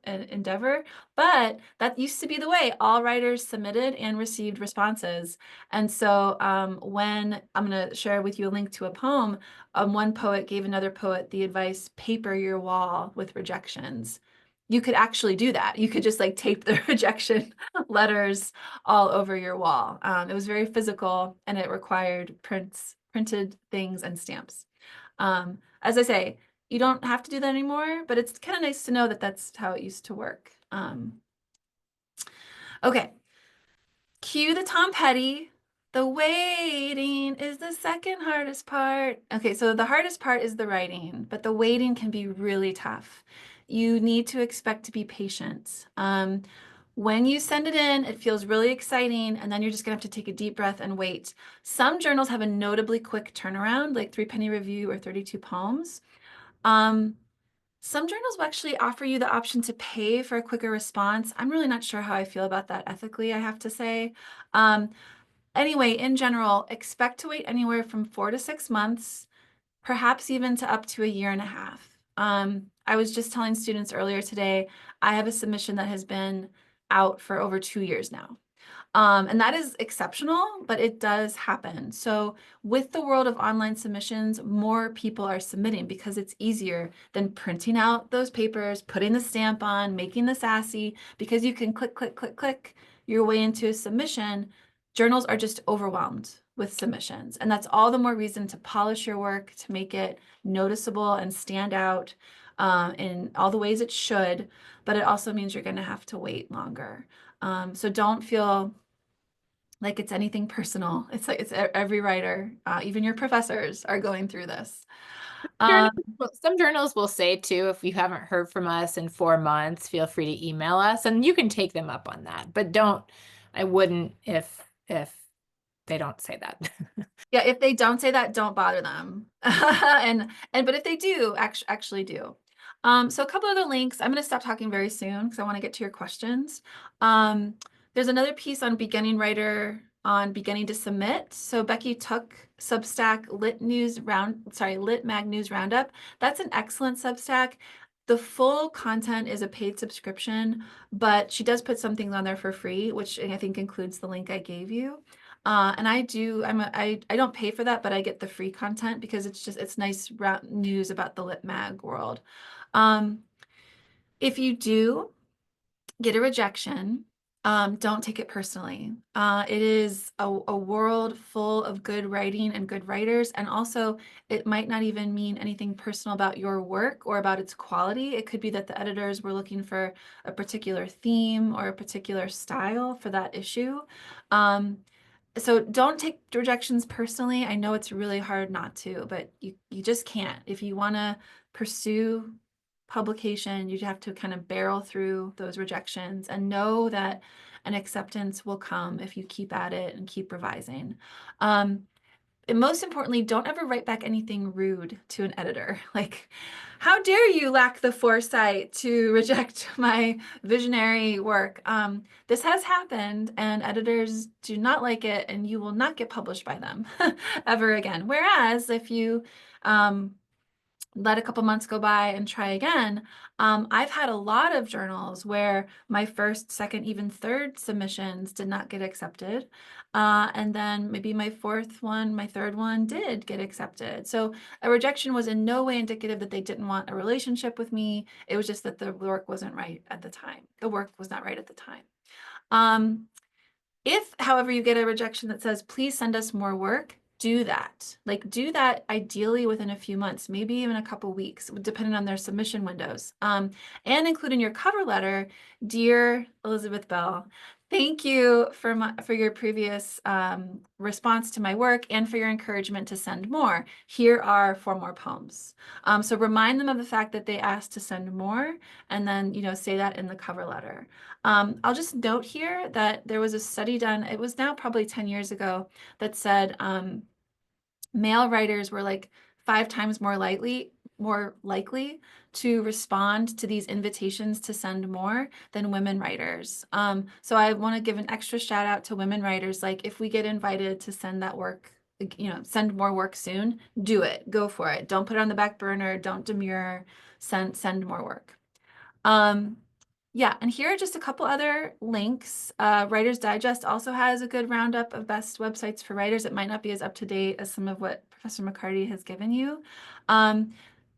endeavor, but that used to be the way all writers submitted and received responses. And so when I'm going to share with you a link to a poem, one poet gave another poet the advice, paper your wall with rejections. You could actually do that. You could just like tape the rejection letters all over your wall. It was very physical, and it required printed things and stamps. As I say, you don't have to do that anymore, but it's kind of nice to know that that's how it used to work. Okay, cue the Tom Petty. The waiting is the second hardest part. Okay, so the hardest part is the writing, but the waiting can be really tough. You need to expect to be patient. When you send it in, it feels really exciting, and then you're just gonna have to take a deep breath and wait. Some journals have a notably quick turnaround, like Threepenny Review or 32 Poems. Some journals will actually offer you the option to pay for a quicker response. I'm really not sure how I feel about that ethically, I have to say. Um, anyway, in general, expect to wait anywhere from 4 to 6 months, perhaps even to up to a year and a half. I was just telling students earlier today, I have a submission that has been out for over 2 years now. And that is exceptional, but it does happen. So with the world of online submissions, more people are submitting because it's easier than printing out those papers, putting the stamp on, making the sassy, because you can click, click, click, click your way into a submission. Journals are just overwhelmed with submissions. And that's all the more reason to polish your work, to make it noticeable and stand out in all the ways it should. But it also means you're going to have to wait longer. So don't feel like it's anything personal. It's like it's every writer, even your professors are going through this. Journals, Um, some journals will say too, if you haven't heard from us in 4 months, feel free to email us, and you can take them up on that. But don't, I wouldn't if they don't say that. yeah, if they don't say that, don't bother them. And but if they do, actually do. So a couple other links. I'm going to stop talking very soon because I want to get to your questions. Um, there's another piece on beginning writer on beginning to submit. So Becky took Substack Lit Mag News Roundup. That's an excellent Substack. The full content is a paid subscription, but she does put some things on there for free, which I think includes the link I gave you. And I don't pay for that, but I get the free content because it's nice news about the Lit Mag world. Um, if you do get a rejection, don't take it personally. It is a world full of good writing and good writers, and also it might not even mean anything personal about your work or about its quality. It could be that the editors were looking for a particular theme or a particular style for that issue. So don't take rejections personally. I know it's really hard not to, but you just can't. If you want to pursue publication, you have to kind of barrel through those rejections and know that an acceptance will come if you keep at it and keep revising. And most importantly, don't ever write back anything rude to an editor. Like, how dare you lack the foresight to reject my visionary work? This has happened, and editors do not like it, and you will not get published by them ever again. Whereas if you let a couple months go by and try again. I've had a lot of journals where my first, second, even third submissions did not get accepted. And then maybe my fourth one, my third one did get accepted. So a rejection was in no way indicative that they didn't want a relationship with me. It was just that the work wasn't right at the time. The work was not right at the time. If, however, you get a rejection that says, please send us more work, do that. Like, do that ideally within a few months, maybe even a couple weeks, depending on their submission windows. And include in your cover letter, dear Elizabeth Bell, thank you for your previous response to my work and for your encouragement to send more. Here are 4 more poems. So remind them of the fact that they asked to send more, and then, say that in the cover letter. I'll just note here that there was a study done, it was now probably 10 years ago, that said male writers were like 5 times more likely to respond to these invitations to send more than women writers. So I want to give an extra shout out to women writers. Like, if we get invited to send that work, send more work soon, do it, go for it. Don't put it on the back burner. Don't demur, send more work. Yeah, and here are just a couple other links. Writer's Digest also has a good roundup of best websites for writers. It might not be as up to date as some of what Professor McCarty has given you.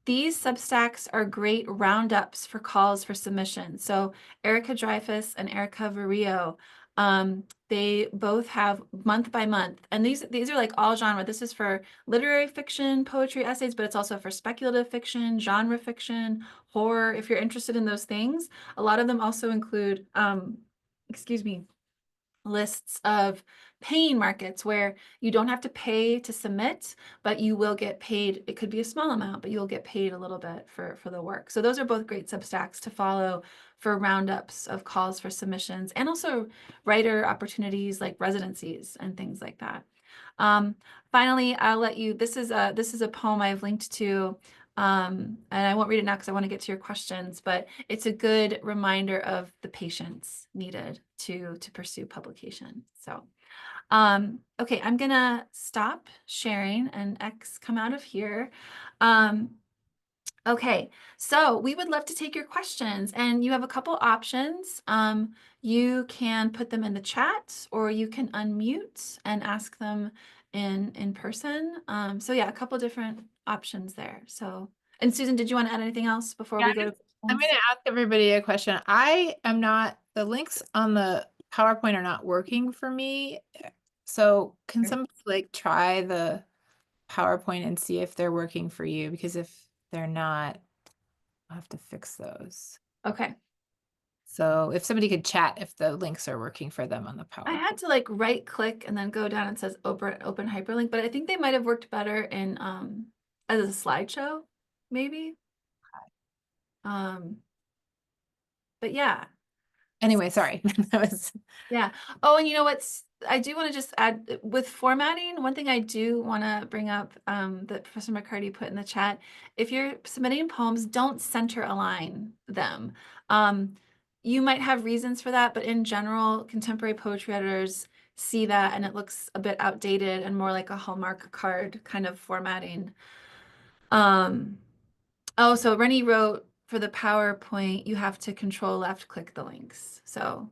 These Substacks are great roundups for calls for submission. So Erica Dreyfus and Erica Varillo, they both have month by month, and these are like all genre. This is for literary fiction, poetry, essays, but it's also for speculative fiction, genre fiction, horror. If you're interested in those things, a lot of them also include, excuse me, lists of paying markets where you don't have to pay to submit, but you will get paid. It could be a small amount, but you'll get paid a little bit for the work. So those are both great Substacks to follow for roundups of calls for submissions, and also writer opportunities like residencies and things like that. Finally, I'll let you, this is a poem I've linked to And I won't read it now because I want to get to your questions, but it's a good reminder of the patience needed to pursue publication. So, okay, I'm gonna stop sharing and X come out of here. Okay, so we would love to take your questions, and you have a couple options. You can put them in the chat, or you can unmute and ask them in person. So yeah, a couple different options there. So, and Susan, did you want to add anything else before Yeah, we go to I'm questions? going to ask everybody a question. I am not, the links on the PowerPoint are not working for me. So can somebody like try the PowerPoint and see if they're working for you? Because if they're not, I'll have to fix those. Okay. So if somebody could chat if the links are working for them on the I PowerPoint. had to like right click and then go down and it says open hyperlink, but I think they might have worked better in as a slideshow, maybe. Um, but yeah. Anyway, sorry. That was Yeah. Oh, and you know what's, I do want to just add with formatting, one thing I do want to bring up that Professor McCarty put in the chat. If you're submitting poems, don't center align them. You might have reasons for that, but in general, contemporary poetry editors see that and it looks a bit outdated and more like a Hallmark card kind of formatting. Oh, so Rennie wrote for the PowerPoint, you have to control left click the links. So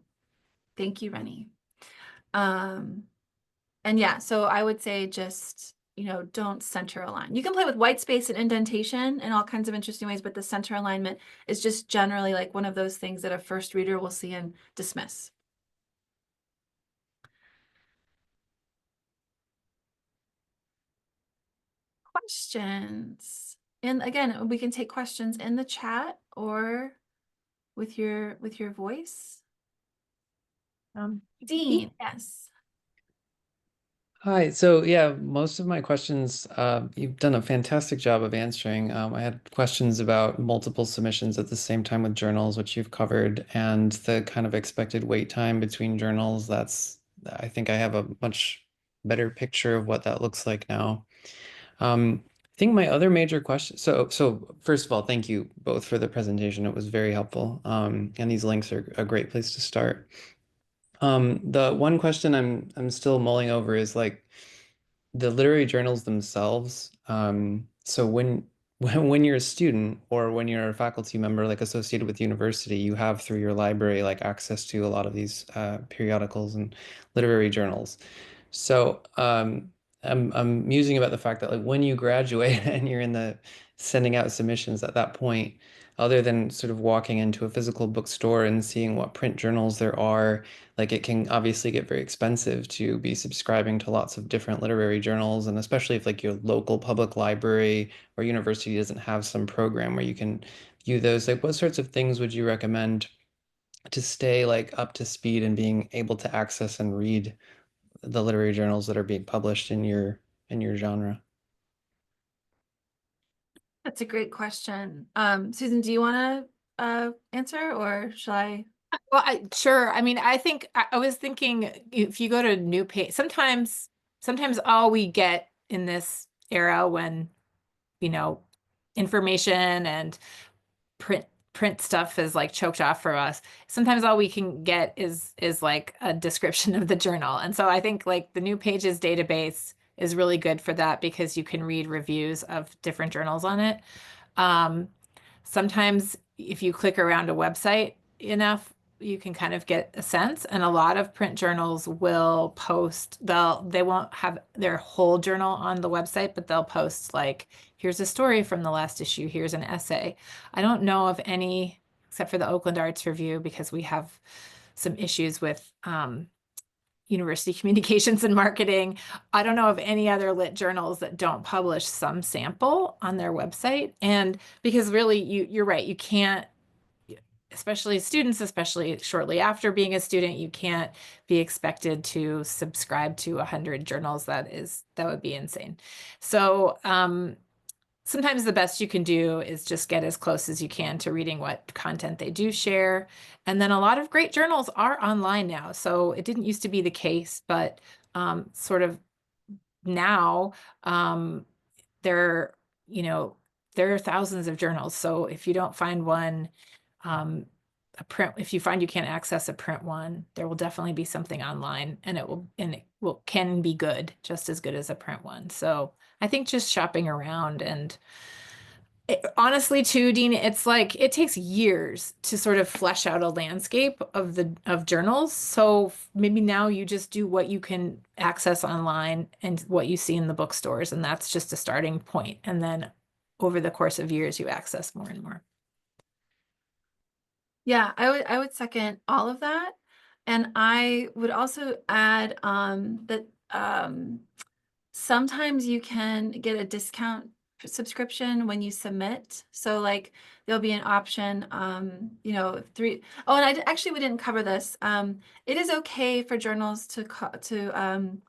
thank you, Rennie. Um, and yeah, so I would say just, don't center align. You can play with white space and indentation in all kinds of interesting ways, but the center alignment is just generally like one of those things that a first reader will see and dismiss. Questions. And again, we can take questions in the chat or with your voice. Dean, yes. Hi. So yeah, most of my questions, you've done a fantastic job of answering. I had questions about multiple submissions at the same time with journals, which you've covered, and the kind of expected wait time between journals. I think I have a much better picture of what that looks like now. I think my other major question, so first of all, thank you both for the presentation. It was very helpful. And these links are a great place to start. The one question I'm still mulling over is like the literary journals themselves. So when you're a student or when you're a faculty member like associated with university, you have through your library like access to a lot of these periodicals and literary journals. So I'm musing about the fact that like when you graduate and you're in the sending out submissions at that point, other than sort of walking into a physical bookstore and seeing what print journals there are, like it can obviously get very expensive to be subscribing to lots of different literary journals, and especially if like your local public library or university doesn't have some program where you can view those, like what sorts of things would you recommend to stay like up to speed and being able to access and read the literary journals that are being published in your genre? That's a great question. Susan, do you want to answer or shall I? well, sure. I mean, I think I was thinking if you go to new page, sometimes all we get in this era when, you know, information and print stuff is like choked off for us. Sometimes all we can get is like a description of the journal. And so I think like the New Pages database is really good for that because you can read reviews of different journals on it. Um, Sometimes if you click around a website enough, you can kind of get a sense. And a lot of print journals will post, they won't have their whole journal on the website, but they'll post like, here's a story from the last issue, here's an essay. I don't know of any, except for the Oakland Arts Review, because we have some issues with university communications and marketing. I don't know of any other lit journals that don't publish some sample on their website. And because really you're right, you can't, especially students, especially shortly after being a student, you can't be expected to subscribe to 100 journals. That would be insane. So sometimes the best you can do is just get as close as you can to reading what content they do share. And then a lot of great journals are online now. So it didn't used to be the case, but sort of now they're, you know, there are thousands of journals. So if you don't find one, if you find you can't access a print one, there will definitely be something online, and can be good, just as good as a print one. So I think just shopping around, and honestly too, Dean, it's like it takes years to sort of flesh out a landscape of journals. So maybe now you just do what you can access online and what you see in the bookstores, and that's just a starting point. And then over the course of years, you access more and more. Yeah, I would second all of that. And I would also add that sometimes you can get a discount subscription when you submit. So like there'll be an option, you know, oh, and actually we didn't cover this. It is okay for journals to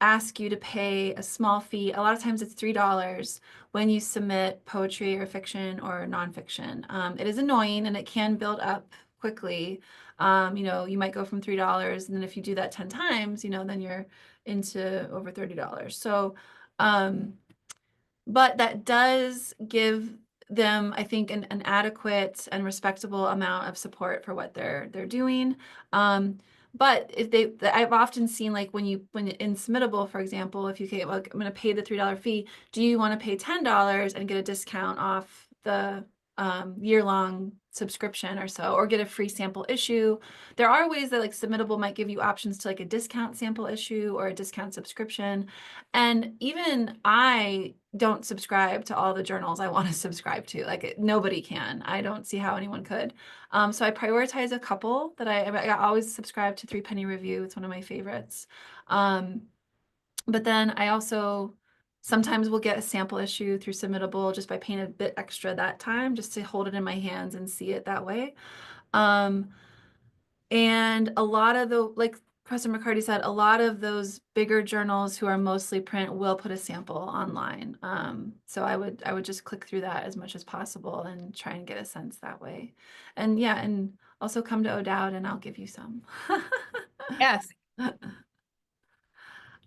ask you to pay a small fee. A lot of times it's $3 when you submit poetry or fiction or nonfiction. It is annoying and it can build up quickly. You know, you might go from $3, and then if you do that 10 times, you know, then you're into over $30. So, but that does give them, I think, an adequate and respectable amount of support for what they're doing. But if I've often seen like when in Submittable, for example, if you say, well, I'm going to pay the $3 fee, do you want to pay $10 and get a discount off the year-long subscription or so, or get a free sample issue? There are ways that like Submittable might give you options to like a discount sample issue or a discount subscription. And even I don't subscribe to all the journals I want to subscribe to. Like nobody can. I don't see how anyone could. So I prioritize a couple that I always subscribe to Three Penny Review. It's one of my favorites. But then I also sometimes will get a sample issue through Submittable just by paying a bit extra that time, just to hold it in my hands and see it that way. And a lot of like Professor McCarty said, a lot of those bigger journals who are mostly print will put a sample online. So I would just click through that as much as possible and try and get a sense that way. And yeah, and also come to O'Dowd and I'll give you some. Yes.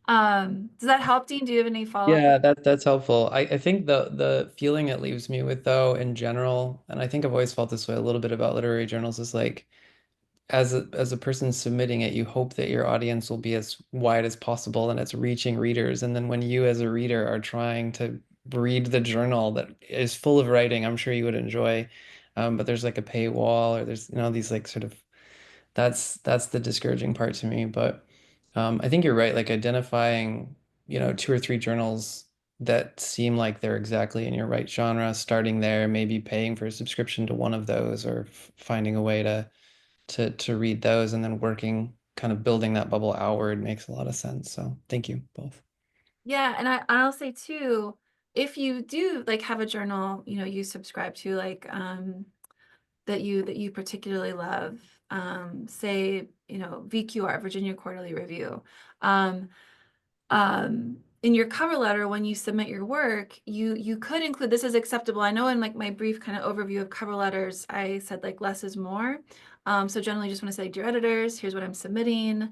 Does that help, Dean? Do you have any follow-up? Yeah, that's helpful. I think the feeling it leaves me with though in general, and I think I've always felt this way a little bit about literary journals, is like as a person submitting it, you hope that your audience will be as wide as possible and it's reaching readers. And then when you as a reader are trying to read the journal that is full of writing, I'm sure you would enjoy, but there's like a paywall or there's these like sort of that's the discouraging part to me. But I think you're right, like identifying, two or three journals that seem like they're exactly in your right genre, starting there, maybe paying for a subscription to one of those or finding a way to read those and then working, kind of building that bubble outward makes a lot of sense. So thank you both. Yeah, and I'll say too, if you do like have a journal, you know, you subscribe to like that you particularly love, say, you know, VQR, Virginia Quarterly Review. In your cover letter, when you submit your work, you could include, this is acceptable. I know in like my brief kind of overview of cover letters, I said like less is more. So generally just want to say, dear editors, here's what I'm submitting.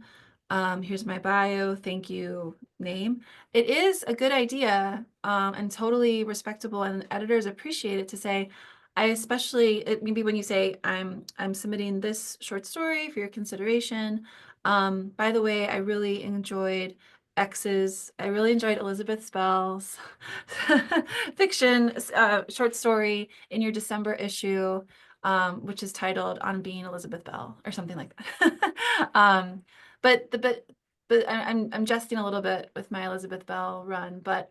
Here's my bio, thank you, name. It is a good idea and totally respectable, and editors appreciate it to say, I especially, maybe when you say, I'm submitting this short story for your consideration. By the way, I really enjoyed I really enjoyed Elizabeth Spell's fiction short story in your December issue, which is titled On Being Elizabeth Bell or something like that. But I'm jesting a little bit with my Elizabeth Bell run, but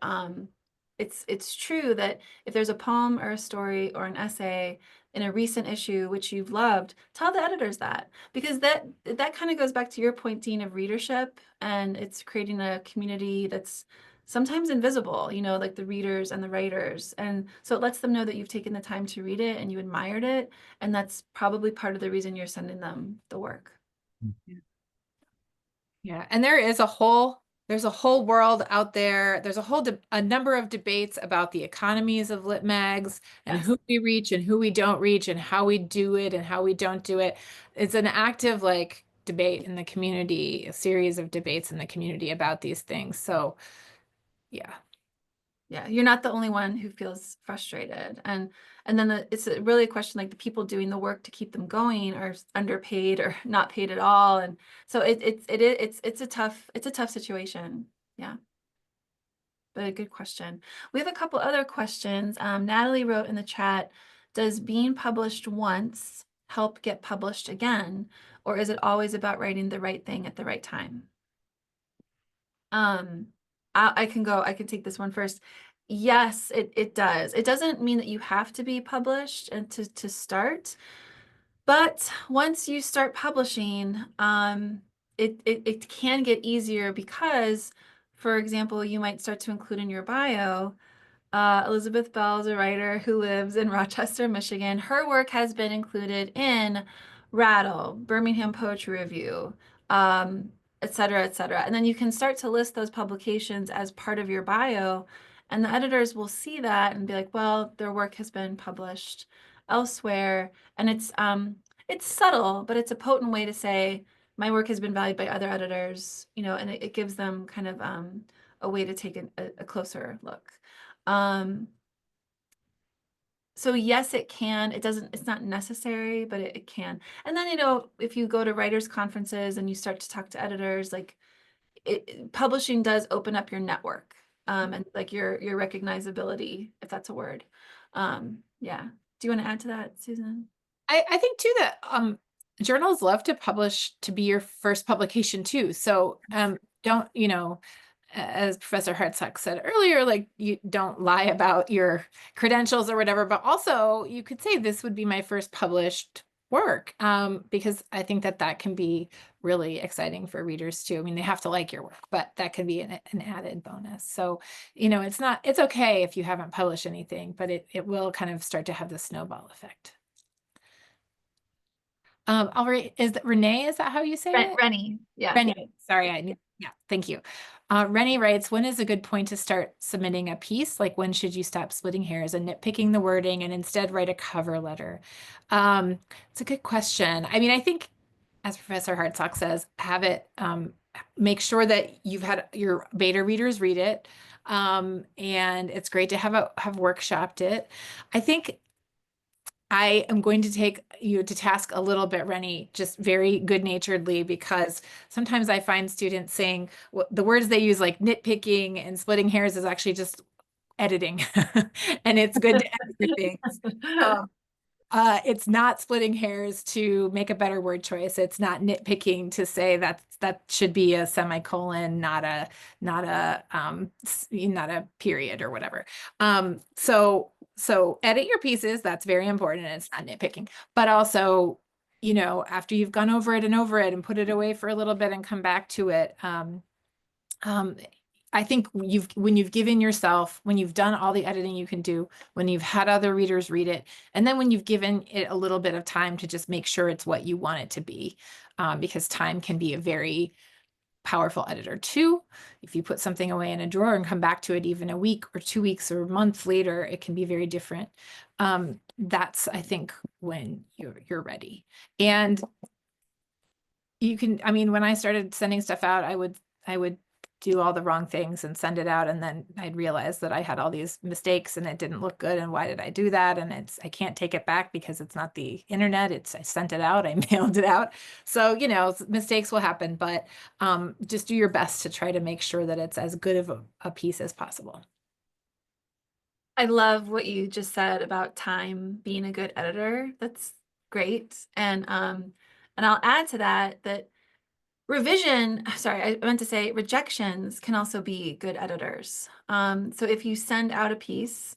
it's true that if there's a poem or a story or an essay in a recent issue which you've loved, tell the editors that, because that kind of goes back to your point, Dean, of readership, and it's creating a community that's sometimes invisible, you know, like the readers and the writers. And so it lets them know that you've taken the time to read it and you admired it, and that's probably part of the reason you're sending them the work. Yeah, and there's a whole world out there. There's a number of debates about the economies of lit mags and Yes. who we reach and who we don't reach and how we do it and how we don't do it. It's an active like debate in the community, a series of debates in the community about these things. So, yeah. Yeah, you're not the only one who feels frustrated. And then it's really a question, like the people doing the work to keep them going are underpaid or not paid at all. And so it's a tough situation. Yeah. But a good question. We have a couple other questions. Natalie wrote in the chat, does being published once help get published again? Or is it always about writing the right thing at the right time? I can take this one first. Yes, it does. It doesn't mean that you have to be published and to start, but once you start publishing, it can get easier because, for example, you might start to include in your bio, Elizabeth Bell is a writer who lives in Rochester, Michigan. Her work has been included in Rattle, Birmingham Poetry Review, et cetera, et cetera. And then you can start to list those publications as part of your bio, and the editors will see that and be like, well, their work has been published elsewhere. And it's subtle, but it's a potent way to say, my work has been valued by other editors, and it gives them kind of a way to take a closer look. So yes, it can. It's not necessary, but it can. And then, if you go to writers' conferences and you start to talk to editors, like publishing does open up your network, and like your recognizability, if that's a word. Yeah. Do you want to add to that, Susan? I think too that journals love to publish to be your first publication too. So don't, as Professor Hartsock said earlier, like you don't lie about your credentials or whatever, but also you could say this would be my first published work, because I think that can be really exciting for readers too. I mean, they have to like your work, but that can be an added bonus. So, it's okay if you haven't published anything, but it will kind of start to have the snowball effect. Renee, is that how you say it? Rennie. Yeah. Rennie, sorry, yeah, thank you. Rennie writes, when is a good point to start submitting a piece? Like when should you stop splitting hairs and nitpicking the wording and instead write a cover letter? It's a good question. I mean, I think, as Professor Hartsock says, make sure that you've had your beta readers read it. And it's great to have workshopped it. I think I am going to take you to task a little bit, Rennie, just very good-naturedly, because sometimes I find students saying the words they use, like nitpicking and splitting hairs, is actually just editing, and it's good to edit things. It's not splitting hairs to make a better word choice. It's not nitpicking to say that should be a semicolon, not a period or whatever. So edit your pieces. That's very important. And it's not nitpicking, but also, after you've gone over it and put it away for a little bit and come back to it, I think when you've done all the editing you can do, when you've had other readers read it, and then when you've given it a little bit of time to just make sure it's what you want it to be, because time can be a very powerful editor too. If you put something away in a drawer and come back to it even a week or 2 weeks or a month later, it can be very different. That's, I think, when you're ready. And you can, I mean, when I started sending stuff out, I would do all the wrong things and send it out, and then I'd realize that I had all these mistakes and it didn't look good, and why did I do that? And I can't take it back because it's not the internet. I sent it out, I mailed it out. So, mistakes will happen, but just do your best to try to make sure that it's as good of a piece as possible. I love what you just said about time being a good editor. That's great. And I'll add to that I meant to say rejections can also be good editors. So if you send out a piece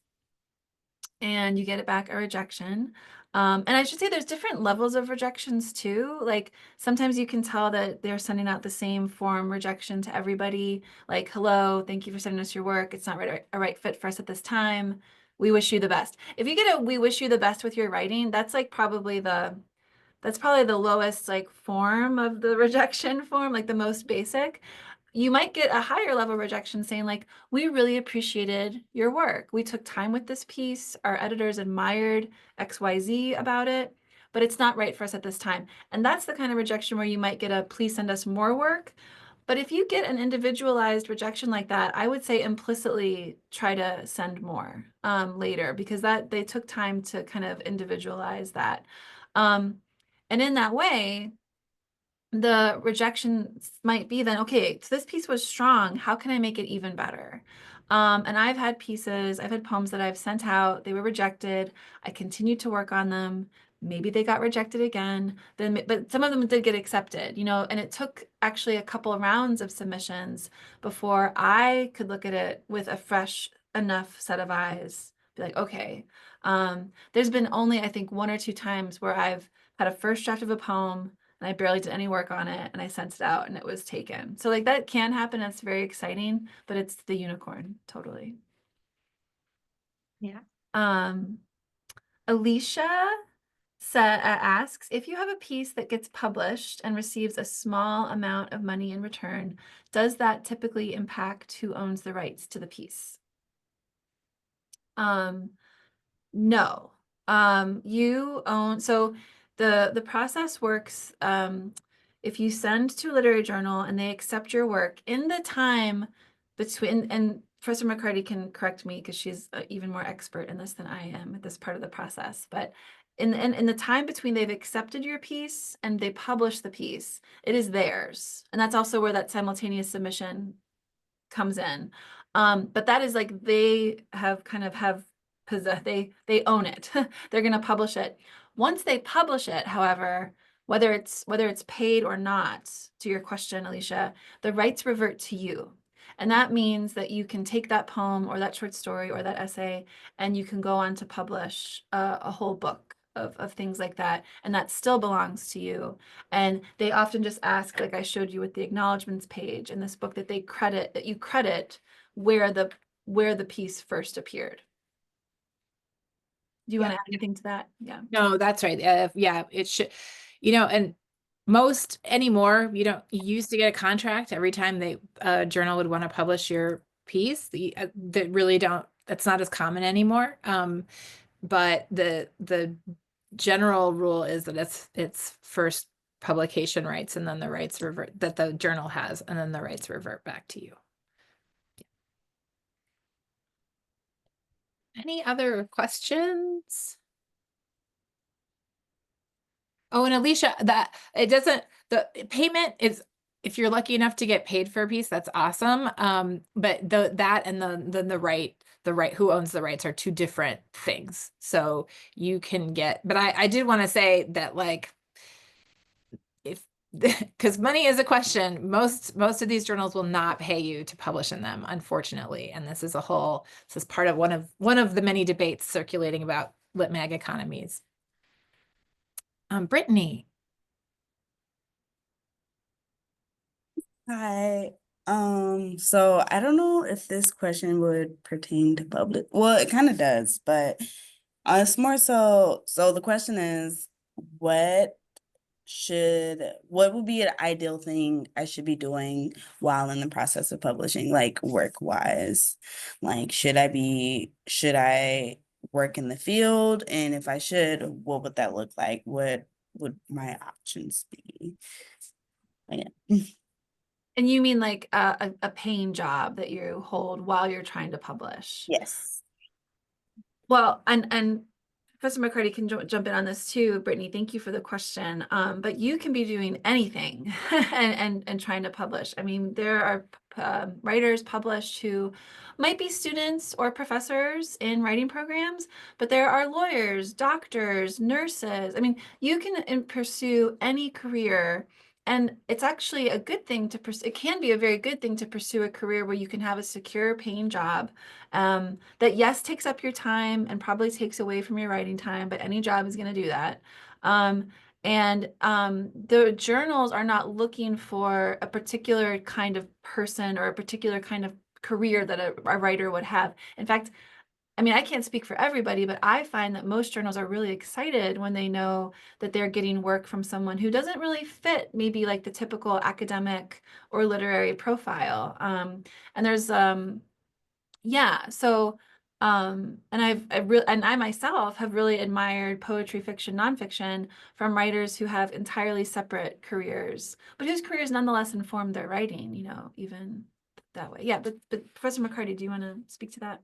and you get it back a rejection, and I should say there's different levels of rejections too. Like sometimes you can tell that they're sending out the same form rejection to everybody. Like, hello, thank you for sending us your work. It's not a right fit for us at this time. We wish you the best. If you get a we wish you the best with your writing, that's probably the lowest like form of the rejection form, like the most basic. You might get a higher level rejection saying like, we really appreciated your work. We took time with this piece. Our editors admired XYZ about it, but it's not right for us at this time. And that's the kind of rejection where you might get a please send us more work. But if you get an individualized rejection like that, I would say implicitly try to send more later, because that they took time to kind of individualize that. And in that way, the rejection might be then, okay, so this piece was strong. How can I make it even better? And I've had poems that I've sent out, they were rejected. I continued to work on them. Maybe they got rejected again, but some of them did get accepted, and it took actually a couple of rounds of submissions before I could look at it with a fresh enough set of eyes, be like, okay. There's been only, I think, one or two times where I've had a first draft of a poem and I barely did any work on it, and I sent it out and it was taken. So like that can happen. It's very exciting, but it's the unicorn, totally. Yeah. Alicia asks, if you have a piece that gets published and receives a small amount of money in return, does that typically impact who owns the rights to the piece? No. You own, so the process works, if you send to a literary journal and they accept your work in the time between, and Professor McCarty can correct me because she's even more expert in this than I am at this part of the process, but in the time between they've accepted your piece and they publish the piece, it is theirs. And that's also where that simultaneous submission comes in. But that is like they have they own it. They're going to publish it. Once they publish it, however, whether it's paid or not, to your question, Alicia, the rights revert to you. And that means that you can take that poem or that short story or that essay and you can go on to publish a whole book of things like that. And that still belongs to you. And they often just ask, like I showed you with the acknowledgments page in this book, that you credit where the piece first appeared. Do you want to add anything to that? Yeah. No, that's right. Yeah, it should, and most anymore, you used to get a contract every time a journal would want to publish your piece. That really that's not as common anymore. But the general rule is that it's first publication rights and then the rights revert that the journal has, and then the rights revert back to you. Any other questions? Oh, and Alicia, the payment is, if you're lucky enough to get paid for a piece, that's awesome. But that and the right who owns the rights are two different things. So you can get, but I did want to say that, like, if because money is a question, most of these journals will not pay you to publish in them, unfortunately. And this is part of one of the many debates circulating about lit mag economies. Brittany. Hi. So I don't know if this question would pertain to public. Well, it kind of does, but it's more so the question is, what what would be an ideal thing I should be doing while in the process of publishing, like work-wise? Like, should I work in the field? And if I should, what would that look like? What would my options be? Yeah. And you mean like a paying job that you hold while you're trying to publish? Yes. Well, and Professor McCarty can jump in on this too. Brittany, thank you for the question. But you can be doing anything and trying to publish. I mean, there are writers published who might be students or professors in writing programs, but there are lawyers, doctors, nurses. I mean, you can pursue any career. And it's actually a good thing to pursue. It can be a very good thing to pursue a career where you can have a secure paying job that, yes, takes up your time and probably takes away from your writing time, but any job is going to do that. The journals are not looking for a particular kind of person or a particular kind of career that a writer would have. In fact, I mean, I can't speak for everybody, but I find that most journals are really excited when they know that they're getting work from someone who doesn't really fit maybe like the typical academic or literary profile. And there's, yeah, so And I myself have really admired poetry, fiction, nonfiction from writers who have entirely separate careers, but whose careers nonetheless inform their writing, even that way. Yeah, but Professor McCarty, do you want to speak to that?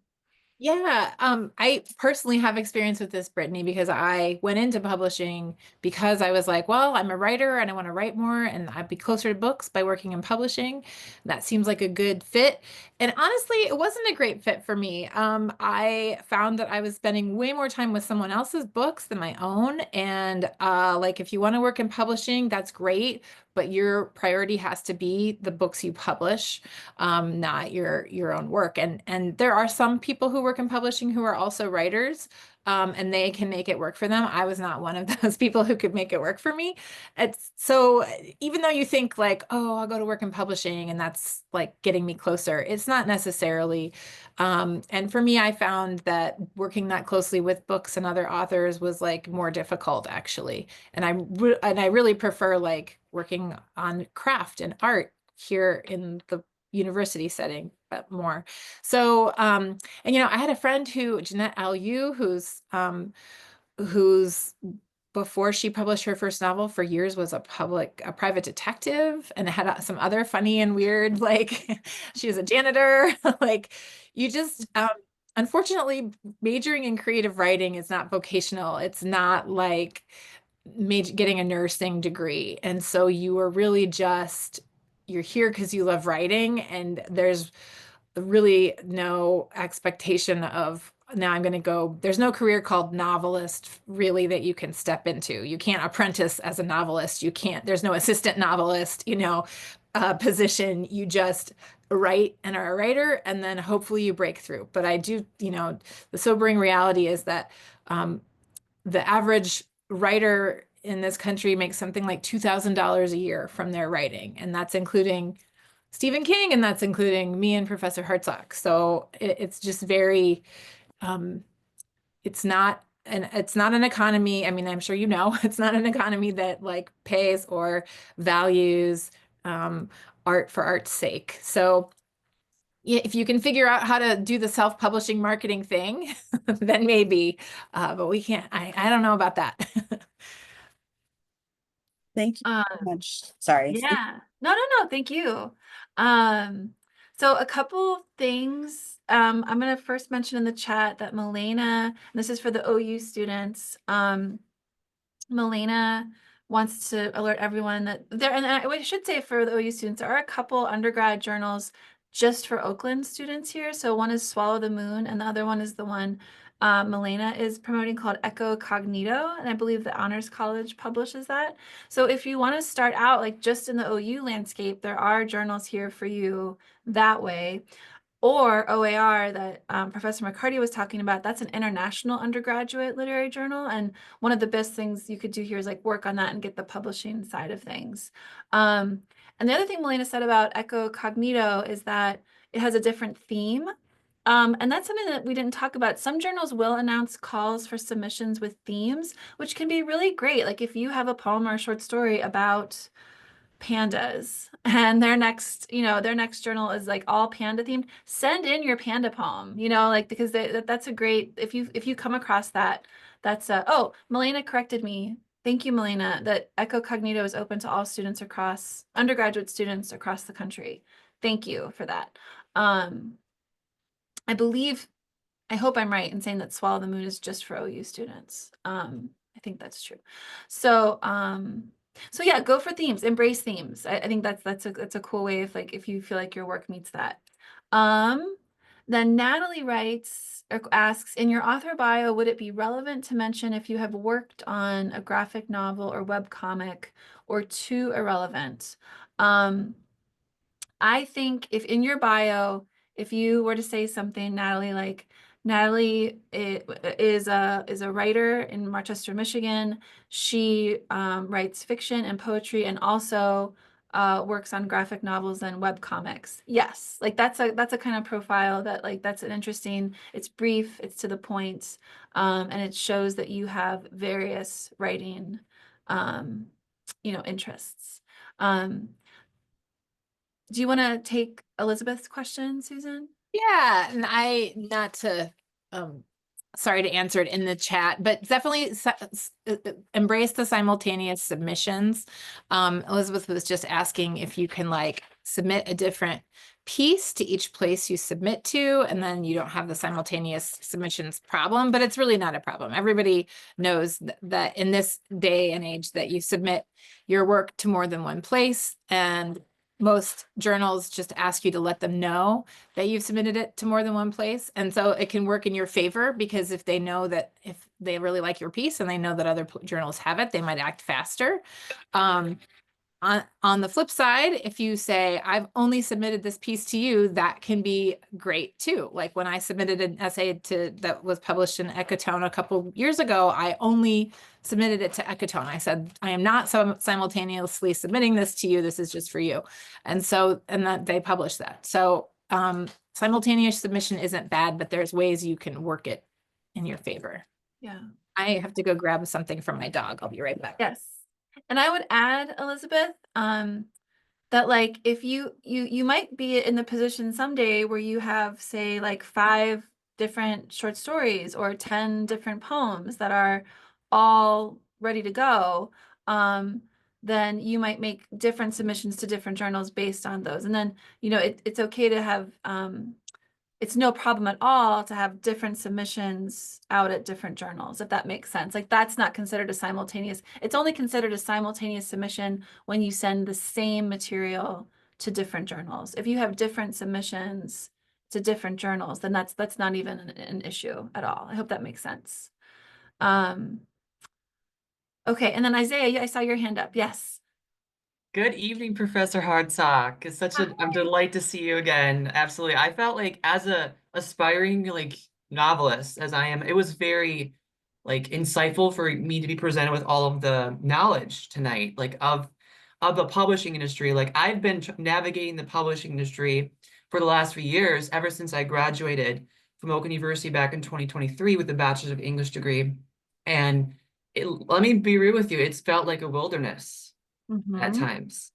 Yeah, I personally have experience with this, Brittany, because I went into publishing because I was like, well, I'm a writer and I want to write more and I'd be closer to books by working in publishing. That seems like a good fit. And honestly, it wasn't a great fit for me. I found that I was spending way more time with someone else's books than my own. And like, if you want to work in publishing, that's great, but your priority has to be the books you publish, not your own work. And there are some people who work in publishing who are also writers, and they can make it work for them. I was not one of those people who could make it work for me. It's so even though you think like, oh, I'll go to work in publishing and that's like getting me closer, it's not necessarily. And for me, I found that working that closely with books and other authors was like more difficult actually. And I really prefer like working on craft and art here in the university setting, but more. So, and I had a friend Jeanette Aliu, who's before she published her first novel for years was a private detective and had some other funny and weird, like she was a janitor. Like you just, unfortunately, majoring in creative writing is not vocational. It's not like getting a nursing degree. And so you are really just, you're here because you love writing, and there's really no expectation of now I'm going to go. There's no career called novelist really that you can step into. You can't apprentice as a novelist. You can't, there's no assistant novelist, position. You just write and are a writer, and then hopefully you break through. But I do, the sobering reality is that the average writer in this country makes something like $2,000 a year from their writing, and that's including Stephen King, and that's including me and Professor Hartsock. So it's just very, it's not an economy. I mean, I'm sure it's not an economy that like pays or values art for art's sake. So yeah, if you can figure out how to do the self-publishing marketing thing, then maybe, but we can't, I don't know about that. Thank you Um, so much. Sorry. Yeah. No. Thank you. So a couple things. I'm gonna first mention in the chat that Milena, and this is for the OU students. Milena wants to alert everyone that there, and I should say for the OU students, there are a couple undergrad journals just for Oakland students here. So one is Swallow the Moon, and the other one is the one Milena is promoting called Echo Cognito, and I believe the Honors College publishes that. So if you want to start out like just in the OU landscape, there are journals here for you that way. Or OAR that Professor McCarty was talking about, that's an international undergraduate literary journal. And one of the best things you could do here is like work on that and get the publishing side of things. And the other thing Melena said about Echo Cognito is that it has a different theme. And that's something that we didn't talk about. Some journals will announce calls for submissions with themes, which can be really great. Like if you have a poem or a short story about pandas and their next journal is like all panda themed, send in your panda poem, like because that's a great, if you come across that, that's oh, Melena corrected me. Thank you, Melena, that Echo Cognito is open to all students across, undergraduate students across the country. Thank you for that. I believe, I hope I'm right in saying that Swallow the Moon is just for OU students. I think that's true. So, so yeah, go for themes, embrace themes. I think that's a cool way of like if you feel like your work meets that. Then Natalie writes or asks, in your author bio, would it be relevant to mention if you have worked on a graphic novel or web comic, or too irrelevant? I think if in your bio, if you were to say something, Natalie, like Natalie is a writer in Rochester, Michigan. She writes fiction and poetry, and also works on graphic novels and web comics. Yes, like that's a kind of profile that like that's an interesting. It's brief, it's to the point, and it shows that you have various writing, interests. Do you want to take Elizabeth's question, Susan? Yeah, and not to sorry to answer it in the chat, but definitely embrace the simultaneous submissions. Elizabeth was just asking if you can like submit a different piece to each place you submit to, and then you don't have the simultaneous submissions problem, but it's really not a problem. Everybody knows that in this day and age that you submit your work to more than one place, and most journals just ask you to let them know that you've submitted it to more than one place. And so it can work in your favor, because if they know that, if they really like your piece and they know that other journals have it, they might act faster. On the flip side, if you say, I've only submitted this piece to you, that can be great too. Like when I submitted an essay that was published in Ecotone a couple years ago, I only submitted it to Ecotone. I said, I am not simultaneously submitting this to you. This is just for you. And that they published that. So simultaneous submission isn't bad, but there's ways you can work it in your favor. Yeah. I have to go grab something from my dog. I'll be right back. Yes. And I would add, Elizabeth, that like if you might be in the position someday where you have, say, like 5 different short stories or 10 different poems that are all ready to go. Then you might make different submissions to different journals based on those. And then, it's okay to have it's no problem at all to have different submissions out at different journals, if that makes sense. Like that's not considered a simultaneous. It's only considered a simultaneous submission when you send the same material to different journals. If you have different submissions to different journals, then that's not even an issue at all. I hope that makes sense. Okay, and then Isaiah, I saw your hand up. Yes. Good evening, Professor Hartsock. It's such a delight to see you again. Absolutely. I felt like as a aspiring novelist as I am, it was very insightful for me to be presented with all of the knowledge tonight, of the publishing industry. I've been navigating the publishing industry for the last 3 years, ever since I graduated from Oakland University back in 2023 with a Bachelor's of English degree. And let me be real with you, it's felt like a wilderness at times.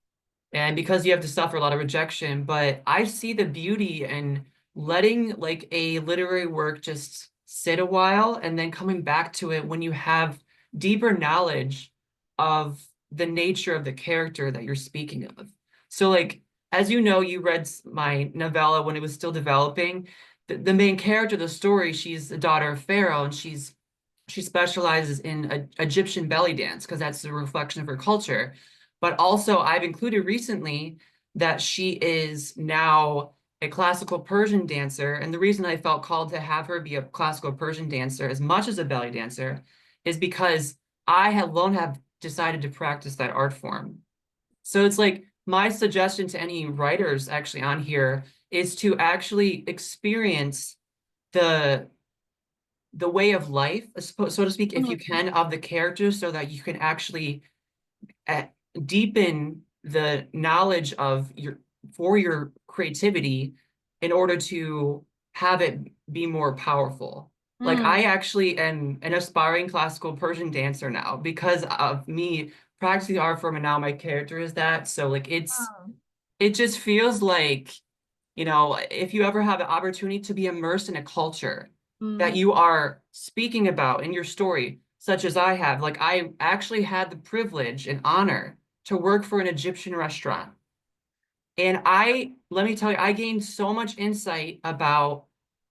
And because you have to suffer a lot of rejection, but I see the beauty in letting a literary work just sit a while and then coming back to it when you have deeper knowledge of the nature of the character that you're speaking of. So as you know, you read my novella when it was still developing. The main character of the story, she's the daughter of Pharaoh, and she specializes in Egyptian belly dance because that's the reflection of her culture. But also I've included recently that she is now a classical Persian dancer. And the reason I felt called to have her be a classical Persian dancer as much as a belly dancer is because I have decided to practice that art form. So it's my suggestion to any writers actually on here is to actually experience the way of life, so to speak, if you can, of the characters, so that you can actually deepen the knowledge of your creativity in order to have it be more powerful. I actually am an aspiring classical Persian dancer now because of me practicing the art form, and now my character is that. So it just feels if you ever have an opportunity to be immersed in a culture that you are speaking about in your story, such as I have, I actually had the privilege and honor to work for an Egyptian restaurant. And let me tell you, I gained so much insight about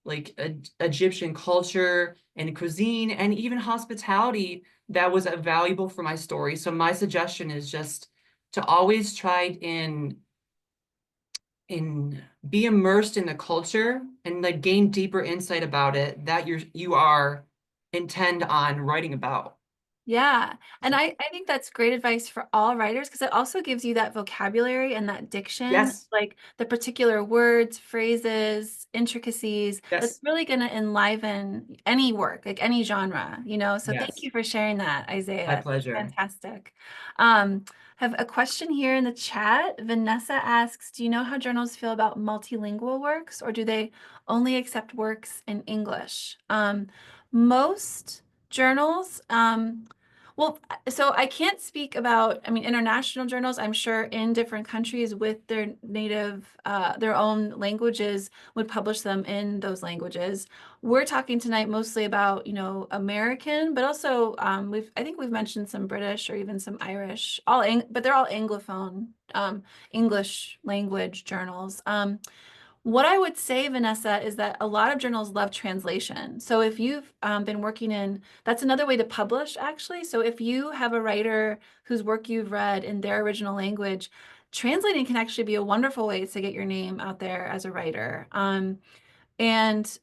Egyptian culture and cuisine and even hospitality that was valuable for my story. So my suggestion is just to always try and be immersed in the culture and gain deeper insight about it that you are intend on writing about. Yeah. And I think that's great advice for all writers, because it also gives you that vocabulary and that diction, Yes. the particular words, phrases, intricacies, Yes. that's really going to enliven any work, any genre, So thank Yes. you for sharing that, Isaiah. My pleasure. Fantastic. Have a question here in the chat. Vanessa asks, do you know how journals feel about multilingual works, or do they only accept works in English? Most journals, Well, so I can't speak about, I mean, international journals, I'm sure in different countries with their native, their own languages would publish them in those languages. We're talking tonight mostly about, you know, American, but also I think we've mentioned some British or even some Irish, but they're all Anglophone, English language journals. What I would say, Vanessa, is that a lot of journals love translation. So if you've been working in, that's another way to publish, actually. So if you have a writer whose work you've read in their original language, translating can actually be a wonderful way to get your name out there as a writer. And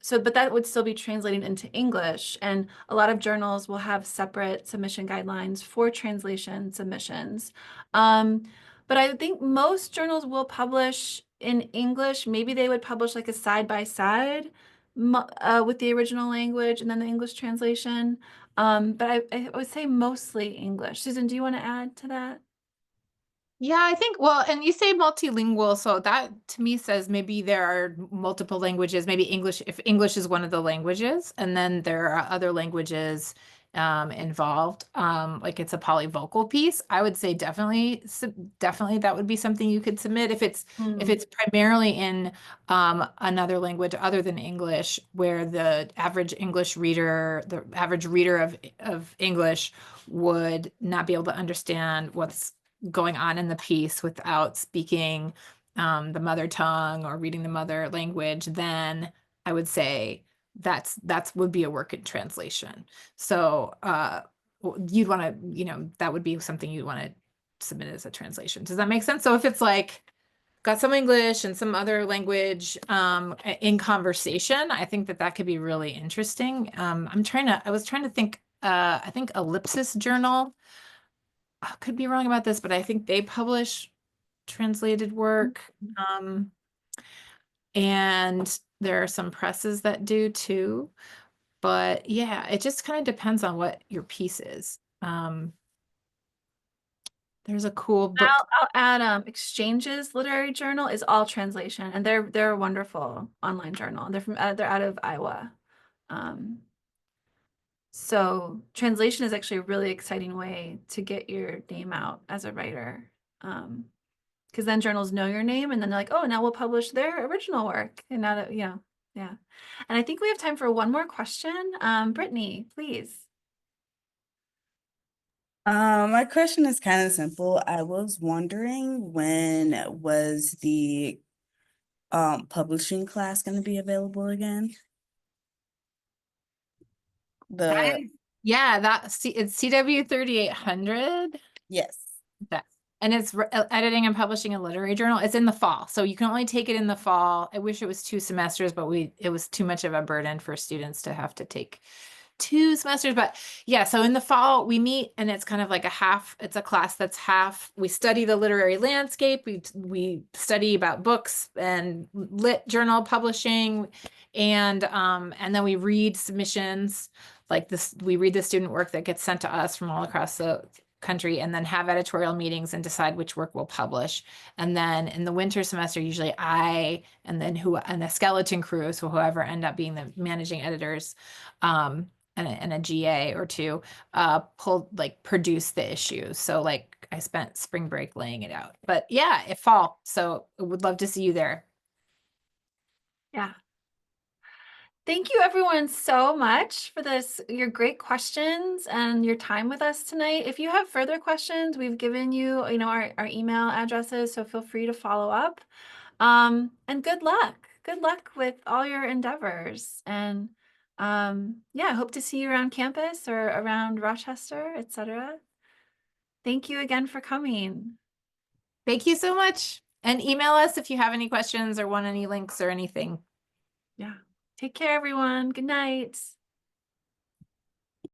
so, but that would still be translating into English. And a lot of journals will have separate submission guidelines for translation submissions. But I think most journals will publish in English. Maybe they would publish like a side by side with the original language and then the English translation. But I would say mostly English. Susan, do you want to add to that? Yeah, I think, well, and you say multilingual, so that to me says maybe there are multiple languages, maybe English, if English is one of the languages, and then there are other languages involved, like it's a polyvocal piece. I would say definitely that would be something you could submit if it's primarily in another language other than English, where the average reader of English would not be able to understand what's going on in the piece without speaking the mother tongue or reading the mother language, then I would say that's would be a work in translation. So you'd want to, you know, that would be something you'd want to submit as a translation. Does that make sense? So if it's like got some English and some other language in conversation, I think that could be really interesting. I was trying to think, I think Ellipsis Journal, I could be wrong about this, but I think they publish translated work. And there are some presses that do too. But yeah, it just kind of depends on what your piece is. There's a cool book. I'll add Exchanges Literary Journal is all translation, and they're a wonderful online journal. They're out of Iowa. So translation is actually a really exciting way to get your name out as a writer. Because then journals know your name and then they're like, oh, now we'll publish their original work. And now that, yeah. And I think we have time for one more question. Brittany, please. My question is kind of simple. I was wondering, when was the publishing class going to be available again? It's CW 3800. Yes. And it's editing and publishing a literary journal. It's in the fall, so you can only take it in the fall. I wish it was 2 semesters, but it was too much of a burden for students to have to take 2 semesters. But yeah, so in the fall we meet, and it's kind of like it's a class that's half, we study the literary landscape, we study about books and lit journal publishing, and then we read submissions like this. We read the student work that gets sent to us from all across the country, and then have editorial meetings and decide which work we'll publish. And then in the winter semester, usually and a skeleton crew, so whoever end up being the managing editors, and a GA or 2, produce the issues. So like I spent spring break laying it out. But yeah, it fall. So I would love to see you there. Yeah. Thank you everyone so much for your great questions and your time with us tonight. If you have further questions, we've given you, our email addresses, so feel free to follow up. And good luck. Good luck with all your endeavors. And I hope to see you around campus or around Rochester, etc. Thank you again for coming. Thank you so much. And email us if you have any questions or want any links or anything. Yeah. Take care, everyone. Good night.